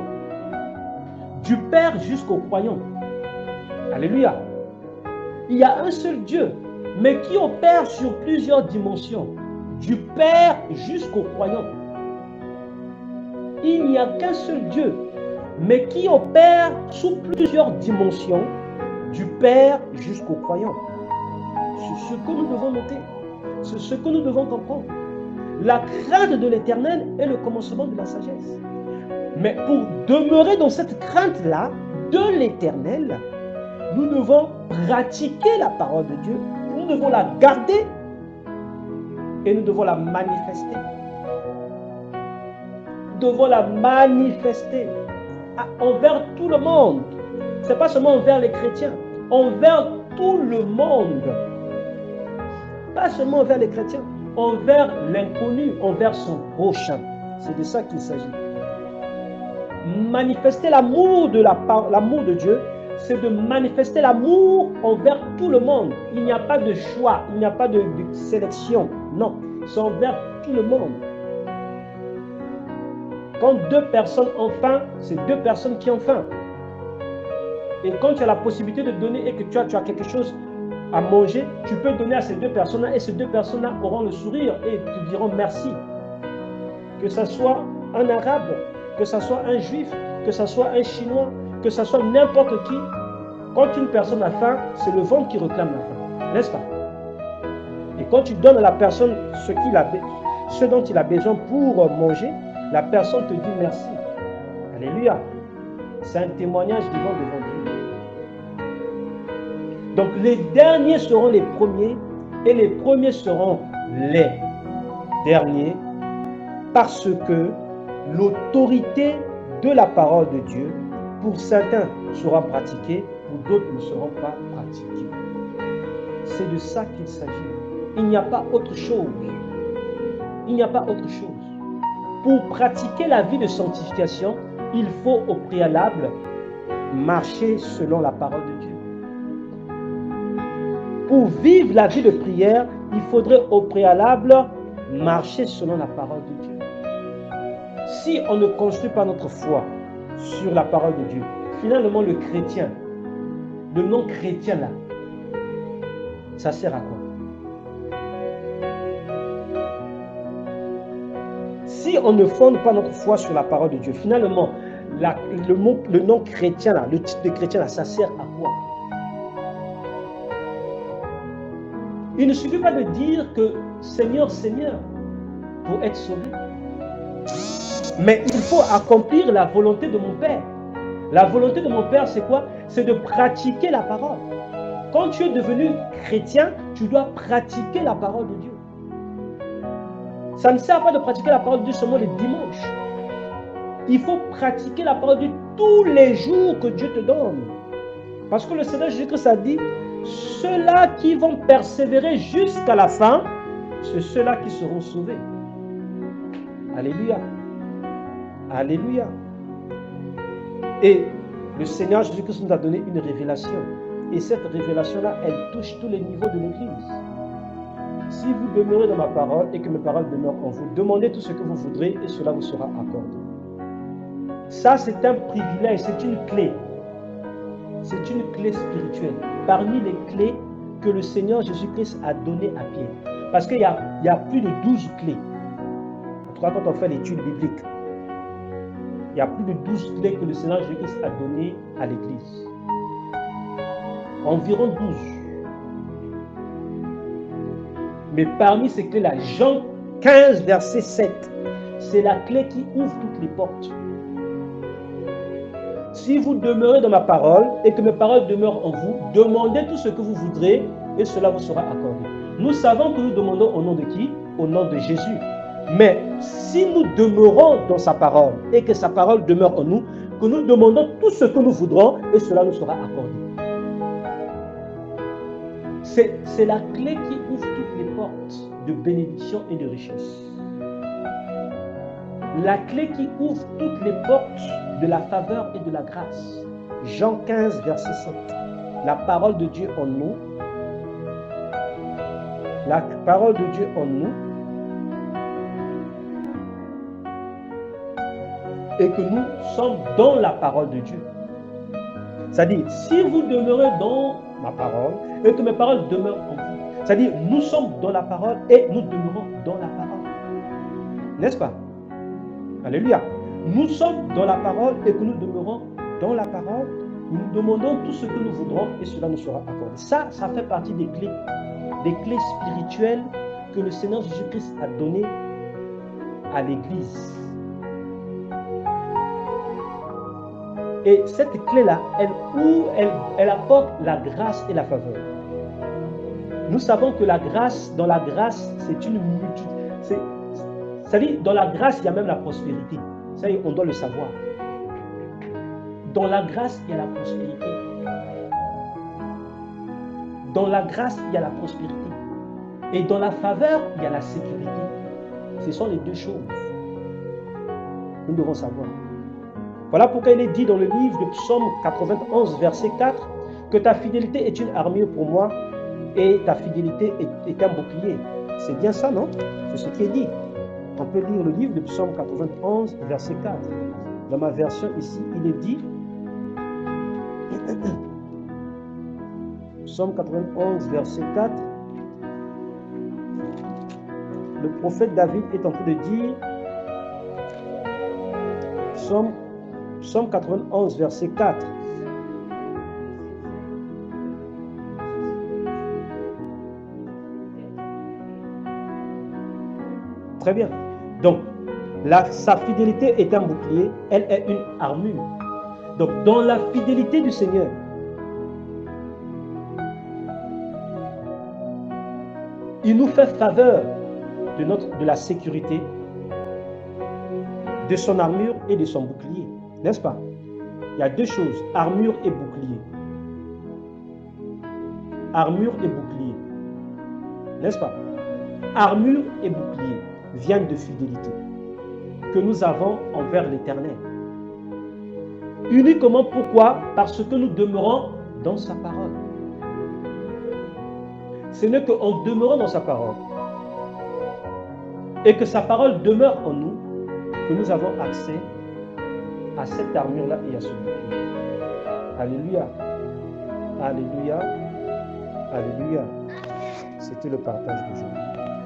Speaker 1: du Père jusqu'au croyant. Alléluia. Il y a un seul Dieu, mais qui opère sur plusieurs dimensions, du Père jusqu'au croyant. Il n'y a qu'un seul Dieu, mais qui opère sous plusieurs dimensions, du Père jusqu'au croyant. C'est ce que nous devons noter, c'est ce que nous devons comprendre. La crainte de l'Éternel est le commencement de la sagesse. Mais pour demeurer dans cette crainte-là de l'Éternel, nous devons pratiquer la parole de Dieu, nous devons la garder et nous devons la manifester. Nous devons la manifester envers tout le monde. Ce n'est pas seulement envers les chrétiens, envers tout le monde. Pas seulement envers les chrétiens, envers l'inconnu, envers son prochain. C'est de ça qu'il s'agit. Manifester l'amour de Dieu, c'est de manifester l'amour envers tout le monde. Il n'y a pas de choix, il n'y a pas de sélection. Non, c'est envers tout le monde. Quand deux personnes ont faim, c'est deux personnes qui ont faim. Et quand tu as la possibilité de donner et que tu as quelque chose à manger, tu peux donner à ces deux personnes-là et ces deux personnes-là auront le sourire et te diront merci. Que ce soit un arabe, que ce soit un juif, que ce soit un chinois, que ce soit n'importe qui, quand une personne a faim, c'est le ventre qui réclame la faim, n'est-ce pas? Et quand tu donnes à la personne ce dont il a besoin pour manger, la personne te dit merci. Alléluia. C'est un témoignage vivant devant Dieu. Donc les derniers seront les premiers et les premiers seront les derniers parce que l'autorité de la parole de Dieu, pour certains, sera pratiquée, pour d'autres ne seront pas pratiquée. C'est de ça qu'il s'agit. Il n'y a pas autre chose. Il n'y a pas autre chose. Pour pratiquer la vie de sanctification, il faut au préalable marcher selon la parole de Dieu. Pour vivre la vie de prière, il faudrait au préalable marcher selon la parole de Dieu. Si on ne construit pas notre foi sur la parole de Dieu, finalement le chrétien, le non-chrétien là, ça sert à quoi? Si on ne fonde pas notre foi sur la parole de Dieu, finalement, le non-chrétien là, le titre de chrétien là, ça sert à quoi? Il ne suffit pas de dire que Seigneur, Seigneur, pour être sauvé. Mais il faut accomplir la volonté de mon Père. La volonté de mon Père, c'est quoi? C'est de pratiquer la parole. Quand tu es devenu chrétien, tu dois pratiquer la parole de Dieu. Ça ne sert pas de pratiquer la parole de Dieu seulement les dimanches. Il faut pratiquer la parole de Dieu tous les jours que Dieu te donne. Parce que le Seigneur Jésus-Christ a dit, ceux-là qui vont persévérer jusqu'à la fin, c'est ceux-là qui seront sauvés. Alléluia. Alléluia. Et le Seigneur Jésus-Christ nous a donné une révélation. Et cette révélation-là, elle touche tous les niveaux de l'Église. Si vous demeurez dans ma parole et que mes paroles demeurent en vous, demandez tout ce que vous voudrez et cela vous sera accordé. Ça, c'est un privilège, c'est une clé. C'est une clé spirituelle. Parmi les clés que le Seigneur Jésus-Christ a données à Pierre. Parce qu'il y a plus de 12 clés. En tout cas, quand on fait l'étude biblique, il y a plus de 12 clés que le Seigneur Jésus-Christ a données à l'Église. Environ 12. Mais parmi ces clés-là, Jean 15, verset 7, c'est la clé qui ouvre toutes les portes. Si vous demeurez dans ma parole et que mes paroles demeurent en vous, demandez tout ce que vous voudrez et cela vous sera accordé. Nous savons que nous demandons au nom de qui? Au nom de Jésus. Mais si nous demeurons dans sa parole et que sa parole demeure en nous, que nous demandons tout ce que nous voudrons et cela nous sera accordé. C'est la clé qui ouvre toutes les portes de bénédiction et de richesse. La clé qui ouvre toutes les portes de la faveur et de la grâce. Jean 15, verset 7. La parole de Dieu en nous. La parole de Dieu en nous. Et que nous sommes dans la parole de Dieu. C'est-à-dire, si vous demeurez dans ma parole et que mes paroles demeurent en vous, c'est-à-dire, nous sommes dans la parole et nous demeurons dans la parole. N'est-ce pas? Alléluia. Nous sommes dans la parole et que nous demeurons dans la parole. Nous demandons tout ce que nous voudrons et cela nous sera accordé. Ça fait partie des clés spirituelles que le Seigneur Jésus-Christ a données à l'Église. Et cette clé-là, elle apporte la grâce et la faveur. Nous savons que la grâce, dans la grâce, c'est une multitude. C'est-à-dire, dans la grâce, il y a même la prospérité. Ça, on doit le savoir. Dans la grâce, il y a la prospérité. Dans la grâce, il y a la prospérité. Et dans la faveur, il y a la sécurité. Ce sont les deux choses. Nous devons savoir. Voilà pourquoi il est dit dans le livre de Psaume 91, verset 4, que ta fidélité est une armure pour moi et ta fidélité est un bouclier. C'est bien ça, non? C'est ce qui est dit. On peut lire le livre de Psaume 91, verset 4. Dans ma version ici, il est dit, Psaume 91, verset 4, le prophète David est en train de dire, Psaume 91, verset 4. Très bien. Donc, sa fidélité est un bouclier, elle est une armure. Donc, dans la fidélité du Seigneur, il nous fait faveur de la sécurité, de son armure et de son bouclier. N'est-ce pas? Il y a deux choses, armure et bouclier. Armure et bouclier. N'est-ce pas? Armure et bouclier viennent de fidélité que nous avons envers l'Éternel. Uniquement pourquoi? Parce que nous demeurons dans sa parole. Ce n'est qu'en demeurant dans sa parole et que sa parole demeure en nous que nous avons accès à cette armure-là et à ce bouclier. Alléluia. Alléluia. Alléluia. C'était le partage d'aujourd'hui.